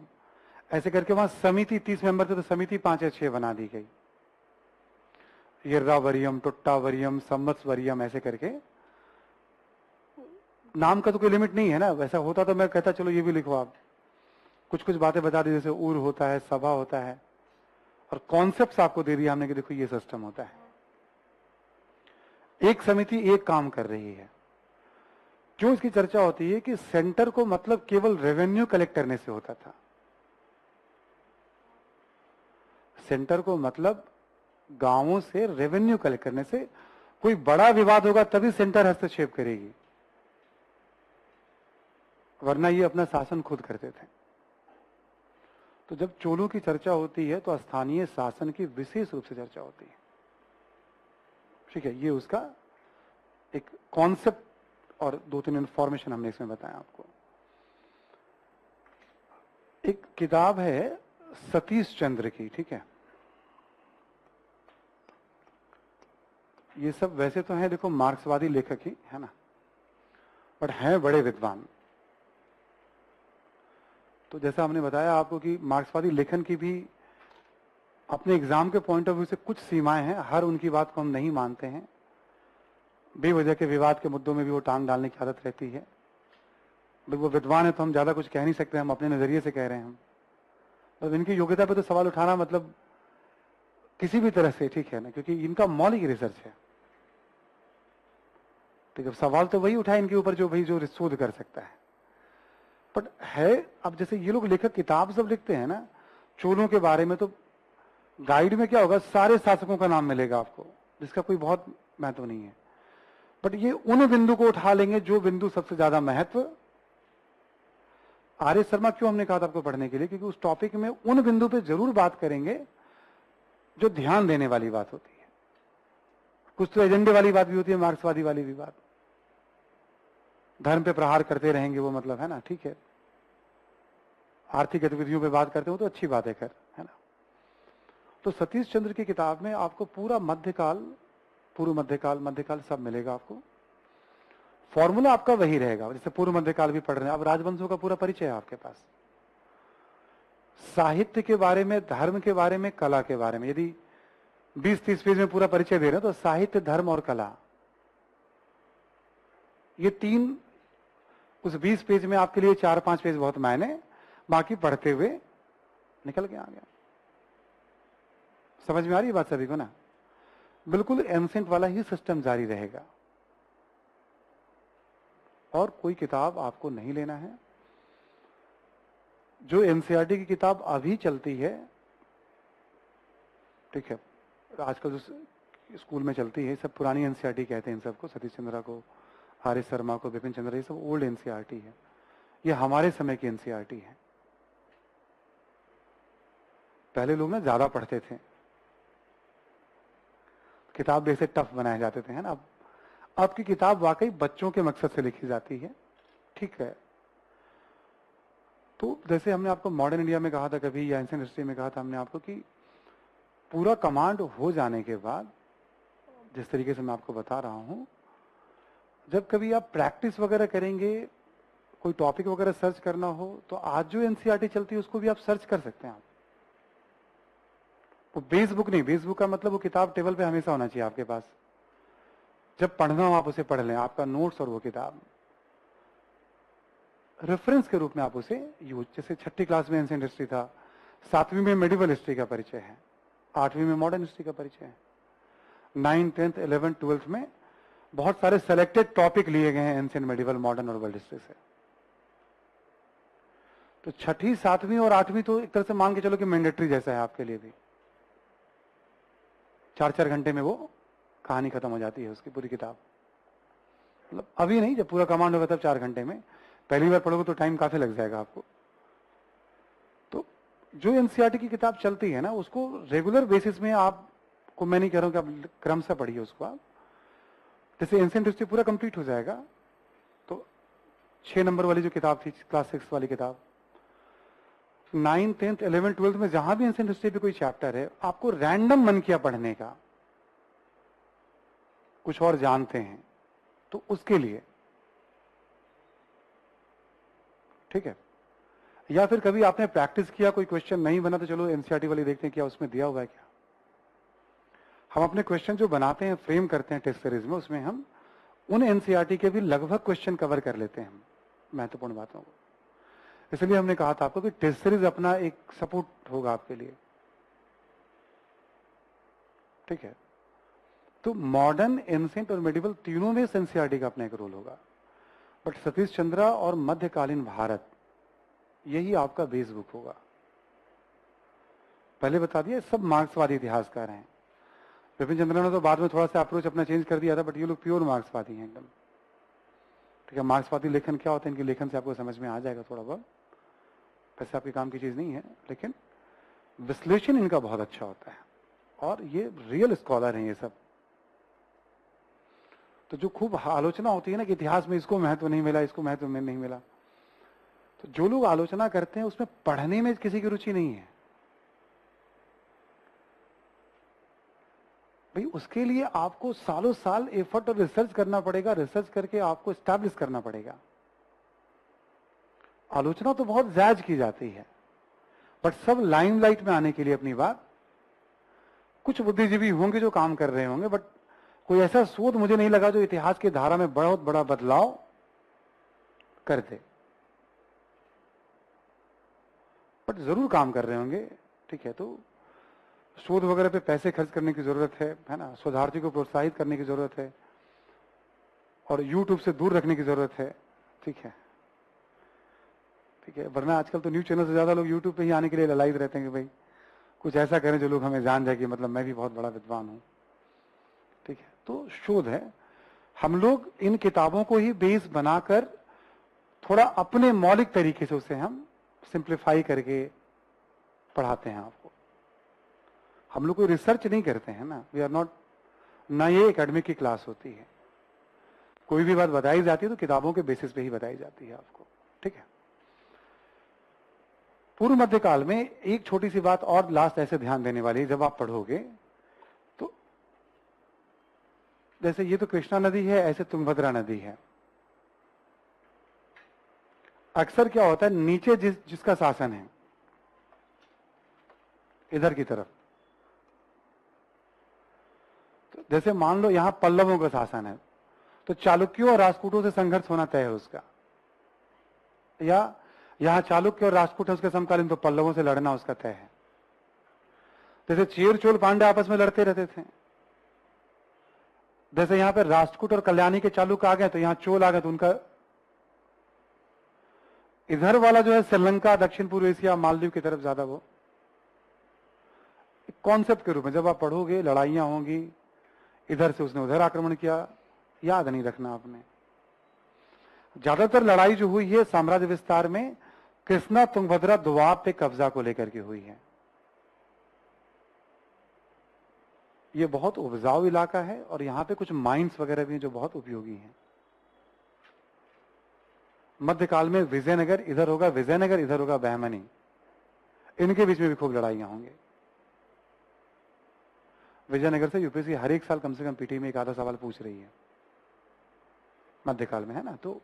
Speaker 1: ऐसे करके वहां समिति 30 मेंबर थे, तो समिति 5 या 6 बना दी गई। यर्रावरियम, टुट्टावरियम, संवत्सवरियम, ऐसे करके। नाम का तो कोई लिमिट नहीं है ना। वैसा होता तो मैं कहता चलो ये भी लिखो आप, कुछ कुछ बातें बता दी, जैसे उर होता है, सभा होता है, और कॉन्सेप्ट्स आपको दे दिया हमने कि देखो ये सिस्टम होता है। एक समिति एक काम कर रही है। क्यों इसकी चर्चा होती है कि सेंटर को मतलब केवल रेवेन्यू कलेक्ट करने से होता था। सेंटर को मतलब गांवों से रेवेन्यू कलेक्ट करने से। कोई बड़ा विवाद होगा तभी सेंटर हस्तक्षेप करेगी, वरना ये अपना शासन खुद करते थे। तो जब चोलों की चर्चा होती है तो स्थानीय शासन की विशेष रूप से चर्चा होती है। ठीक है, ये उसका एक कॉन्सेप्ट और 2-3 इंफॉर्मेशन हमने इसमें बताया आपको। एक किताब है सतीश चंद्र की, ठीक है। ये सब वैसे तो हैं देखो मार्क्सवादी लेखक ही, है ना, बट हैं बड़े विद्वान। तो जैसा हमने बताया आपको कि मार्क्सवादी लेखन की भी अपने एग्जाम के पॉइंट ऑफ व्यू से कुछ सीमाएं हैं। हर उनकी बात को हम नहीं मानते हैं। बेवजह के विवाद के मुद्दों में भी वो टांग डालने की आदत रहती है। वो विद्वान है तो हम ज्यादा कुछ कह नहीं सकते, हम अपने नजरिए से कह रहे हैं। हम तो इनकी योग्यता पे तो सवाल उठाना मतलब किसी भी तरह से ठीक है ना, क्योंकि इनका मौलिक रिसर्च है। ठीक है, सवाल तो वही उठाए इनके ऊपर जो भाई जो शोध कर सकता है। बट है, अब जैसे ये लोग लेखक किताब सब लिखते हैं ना चोलों के बारे में, तो गाइड में क्या होगा, सारे शासकों का नाम मिलेगा आपको, जिसका कोई बहुत महत्व नहीं है। बट ये उन बिंदु को उठा लेंगे जो बिंदु सबसे ज्यादा महत्व। आर्य शर्मा क्यों हमने कहा था आपको पढ़ने के लिए, क्योंकि उस टॉपिक में उन बिंदु पे जरूर बात करेंगे जो ध्यान देने वाली बात होती है। कुछ तो एजेंडे वाली बात भी होती है, मार्क्सवादी वाली भी बात, धर्म पे प्रहार करते रहेंगे वो, मतलब है ना, ठीक है। आर्थिक गतिविधियों पे बात करते हो तो अच्छी बात है, खैर, है ना। तो सतीश चंद्र की किताब में आपको पूरा मध्यकाल, पूर्व मध्यकाल, मध्यकाल सब मिलेगा आपको। फॉर्मूला आपका वही रहेगा, जैसे पूर्व मध्यकाल भी पढ़ रहे हैं, अब राजवंशों का पूरा परिचय है आपके पास, साहित्य के बारे में, धर्म के बारे में, कला के बारे में। यदि 20-30 पेज में पूरा परिचय दे रहे हैं तो साहित्य, धर्म और कला, ये तीन, उस 20 पेज में आपके लिए 4-5 पेज बहुत मायने, बाकी पढ़ते हुए निकल के आ गया। समझ में आ रही है बात सभी को ना? बिल्कुल एंसेंट वाला ही सिस्टम जारी रहेगा, और कोई किताब आपको नहीं लेना है। जो एनसीईआरटी की किताब अभी चलती है, ठीक है, आजकल जो स्कूल में चलती है, सब पुरानी एनसीईआरटी कहते हैं इन सबको, सतीश चंद्रा को, आर्य शर्मा को, बिपिन चंद्रा, ये सब ओल्ड एनसीईआरटी है। ये हमारे समय की एनसीईआरटी है। पहले लोग ना ज्यादा पढ़ते थे, किताब जैसे टफ बनाए जाते थे, है ना। आपकी किताब वाकई बच्चों के मकसद से लिखी जाती है, ठीक है। तो जैसे हमने आपको मॉडर्न इंडिया में कहा था कभी, या एंशिएंट हिस्ट्री में कहा था हमने आपको कि पूरा कमांड हो जाने के बाद, जिस तरीके से मैं आपको बता रहा हूं, जब कभी आप प्रैक्टिस वगैरह करेंगे, कोई टॉपिक वगैरह सर्च करना हो, तो आज जो एनसीईआरटी चलती है उसको भी आप सर्च कर सकते हैं। आप वो बेस बुक नहीं, बेस बुक का मतलब वो किताब टेबल पे हमेशा होना चाहिए आपके पास, जब पढ़ना हो आप उसे पढ़ लें, आपका नोट्स और वो किताब रेफरेंस के रूप में आप उसे यूज, जैसे 6ठी क्लास में एंशिएंट हिस्ट्री था, 7वीं में मेडिवल हिस्ट्री का परिचय है, 8वीं में मॉडर्न हिस्ट्री का परिचय है, 9, 10, 11, 12 में बहुत सारे सेलेक्टेड टॉपिक लिए गए हैं एंशिएंट, मेडिवल, मॉडर्न और वर्ल्ड हिस्ट्री से। तो 6ठी, 7वीं और 8वीं तो एक तरह से मान के चलो कि मैंडेटरी जैसा है आपके लिए भी। 4-4 घंटे में वो कहानी खत्म हो जाती है उसकी पूरी किताब। मतलब अभी नहीं, जब पूरा कमांड होगा तब 4 घंटे में, पहली बार पढ़ोगे तो टाइम काफी लग जाएगा आपको। तो जो एनसीईआरटी की किताब चलती है ना, उसको रेगुलर बेसिस में आपको, मैं नहीं कह रहा हूं कि आप क्रम से पढ़िए उसको। आप जैसे एंशिएंट हिस्ट्री पूरा कंप्लीट हो जाएगा, तो 6 नंबर वाली जो किताब थी, क्लास 6 वाली किताब, 9, 10, 11, 12 में जहां भी एंशिएंट हिस्ट्री पे कोई चैप्टर है, आपको रैंडम मन किया पढ़ने का, कुछ और जानते हैं तो उसके लिए, ठीक है। या फिर कभी आपने प्रैक्टिस किया, कोई क्वेश्चन नहीं बना, तो चलो एनसीईआरटी वाली देखते हैं क्या उसमें दिया हुआ है क्या। हम अपने क्वेश्चन जो बनाते हैं, फ्रेम करते हैं टेस्ट सीरीज में, उसमें हम उन एनसीईआरटी के भी लगभग क्वेश्चन कवर कर लेते हैं, महत्वपूर्ण बातों को। इसलिए हमने कहा था आपको कि टेस्ट सीरीज अपना एक सपोर्ट होगा आपके लिए, ठीक है। तो मॉडर्न, एंशिएंट और मेडिवल तीनों में एनसीईआरटी का अपना एक रोल होगा, बट सतीश चंद्रा और मध्यकालीन भारत, यही आपका बेस बुक होगा। पहले बता दिया, सब मार्क्सवादी इतिहासकार हैं। बिपिन चंद्रा ने तो बाद में थोड़ा सा अप्रोच अपना चेंज कर दिया था, बट ये लोग प्योर मार्क्सवादी हैं एकदम, ठीक है। मार्क्सवादी लेखन क्या होता है, इनके लेखन से आपको समझ में आ जाएगा थोड़ा बहुत, वैसे आपके काम की चीज नहीं है, लेकिन विश्लेषण इनका बहुत अच्छा होता है, और ये रियल स्कॉलर हैं ये सब। तो जो खूब आलोचना होती है ना कि इतिहास में इसको महत्व नहीं मिला, इसको महत्व में नहीं मिला, तो जो लोग आलोचना करते हैं उसमें पढ़ने में किसी की रुचि नहीं है भाई। उसके लिए आपको सालों साल एफर्ट और रिसर्च करना पड़ेगा, रिसर्च करके आपको स्टैब्लिश करना पड़ेगा। आलोचना तो बहुत जायज की जाती है, बट सब लाइमलाइट में आने के लिए अपनी बात, कुछ बुद्धिजीवी होंगे जो काम कर रहे होंगे, बट कोई ऐसा शोध मुझे नहीं लगा जो इतिहास की धारा में बहुत बड़ा बदलाव कर दे, बट जरूर काम कर रहे होंगे, ठीक है। तो शोध वगैरह पे पैसे खर्च करने की जरूरत है ना, शोधार्थी को प्रोत्साहित करने की जरूरत है, और यूट्यूब से दूर रखने की जरूरत है, ठीक है। ठीक है, वरना आजकल तो न्यूज चैनल से ज्यादा लोग यूट्यूब पे ही आने के लिए ललायित रहते हैं कि भाई कुछ ऐसा करें जो लोग हमें जान जाए कि मतलब मैं भी बहुत बड़ा विद्वान हूं। ठीक है, तो शोध है, हम लोग इन किताबों को ही बेस बनाकर थोड़ा अपने मौलिक तरीके से उसे हम सिंप्लीफाई करके पढ़ाते हैं आपको। हम लोग कोई रिसर्च नहीं करते हैं ना, वी आर नॉट, ना ये एकेडमिक की क्लास होती है। कोई भी बात बताई जाती है तो किताबों के बेसिस पे ही बताई जाती है आपको। ठीक है, पूर्व मध्यकाल में एक छोटी सी बात और लास्ट ऐसे ध्यान देने वाली है, जब आप पढ़ोगे तो जैसे ये तो कृष्णा नदी है, ऐसे तुंगभद्रा नदी है। अक्सर क्या होता है, नीचे जिसका शासन है इधर की तरफ, तो जैसे मान लो यहां पल्लवों का शासन है, तो चालुक्यों और राजपूतों से संघर्ष होना तय है उसका, या यहां चालुक्य और राजपूत है उसके समकालीन, तो पल्लवों से लड़ना उसका तय है। जैसे चेर चोल पांडे आपस में लड़ते रहते थे, जैसे यहां पे राष्ट्रकूट और कल्याणी के चालुक्य आ गए तो यहां चोल आ गए, तो उनका इधर वाला जो है श्रीलंका, दक्षिण पूर्व एशिया, मालदीव की तरफ ज्यादा वो कॉन्सेप्ट के रूप में जब आप पढ़ोगे, लड़ाइयां होंगी, इधर से उसने उधर आक्रमण किया, याद नहीं रखना आपने। ज्यादातर लड़ाई जो हुई है साम्राज्य विस्तार में कृष्णा तुंगभद्रा दोआब पे कब्जा को लेकर के हुई है। ये बहुत उपजाऊ इलाका है और यहां पे कुछ माइंस वगैरह भी हैं जो बहुत उपयोगी हैं। मध्यकाल में विजयनगर इधर होगा, विजयनगर इधर होगा, बहमनी, इनके बीच में भी खूब लड़ाइयां होंगी। विजयनगर से यूपीएससी हर एक साल कम से कम पीटी में एक आधा सवाल पूछ रही है, मध्यकाल में, है ना। तो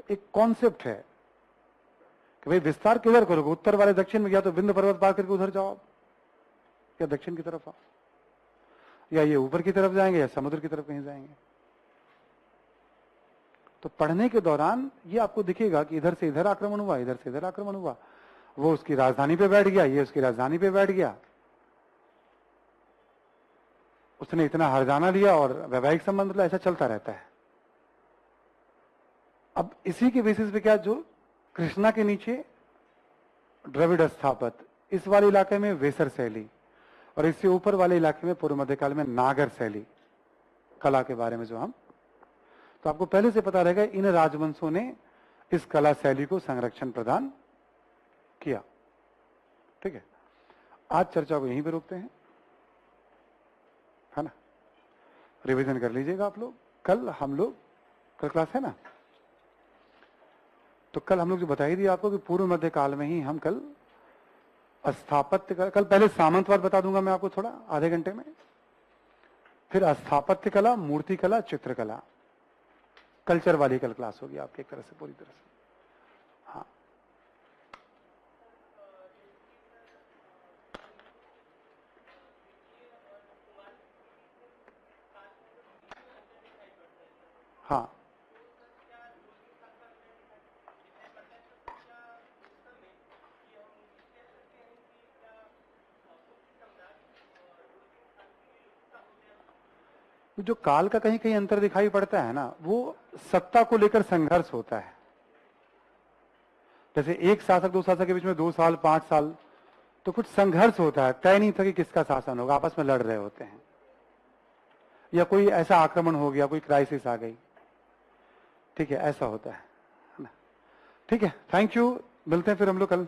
Speaker 1: एक कॉन्सेप्ट है कि भाई विस्तार किधर करोगे, उत्तर वाले दक्षिण में गया तो विंध्य पर्वत पार करके उधर जाओ, या दक्षिण की तरफ आओ, या ये ऊपर की तरफ जाएंगे या समुद्र की तरफ कहीं जाएंगे। तो पढ़ने के दौरान ये आपको दिखेगा कि इधर से इधर आक्रमण हुआ, इधर से इधर आक्रमण हुआ, वो उसकी राजधानी पे बैठ गया, ये उसकी राजधानी पे बैठ गया, उसने इतना हरजाना लिया और वैवाहिक संबंध, मतलब ऐसा चलता रहता है। अब इसी के बेसिस पे क्या, जो कृष्णा के नीचे द्रविड़ स्थापत, इस वाले इलाके में वेसर शैली, और इससे ऊपर वाले इलाके में पूर्व मध्यकाल में नागर शैली कला के बारे में जो हम, तो आपको पहले से पता रहेगा इन राजवंशों ने इस कला शैली को संरक्षण प्रदान किया। ठीक है, आज चर्चा को यहीं पे रोकते हैं, है ना। रिवीजन कर लीजिएगा आप लोग। कल हम लोग, कल क्लास है ना, तो कल हम लोग जो बता ही दिया आपको कि पूर्व मध्य काल में ही हम कल स्थापत्य, कल पहले सामंतवाद बता दूंगा मैं आपको थोड़ा आधे घंटे में, फिर स्थापत्य कला, मूर्ति कला, चित्रकला, कल्चर वाली कल क्लास होगी आपकी एक तरह से, पूरी तरह से। हाँ, हाँ, जो काल का कहीं कहीं अंतर दिखाई पड़ता है ना, वो सत्ता को लेकर संघर्ष होता है। जैसे एक शासक दो शासक के बीच में 2 साल 5 साल तो कुछ संघर्ष होता है, तय नहीं था कि किसका शासन होगा, आपस में लड़ रहे होते हैं, या कोई ऐसा आक्रमण हो गया, कोई क्राइसिस आ गई। ठीक है, ऐसा होता है ना। ठीक है, थैंक यू, मिलते हैं फिर हम लोग कल।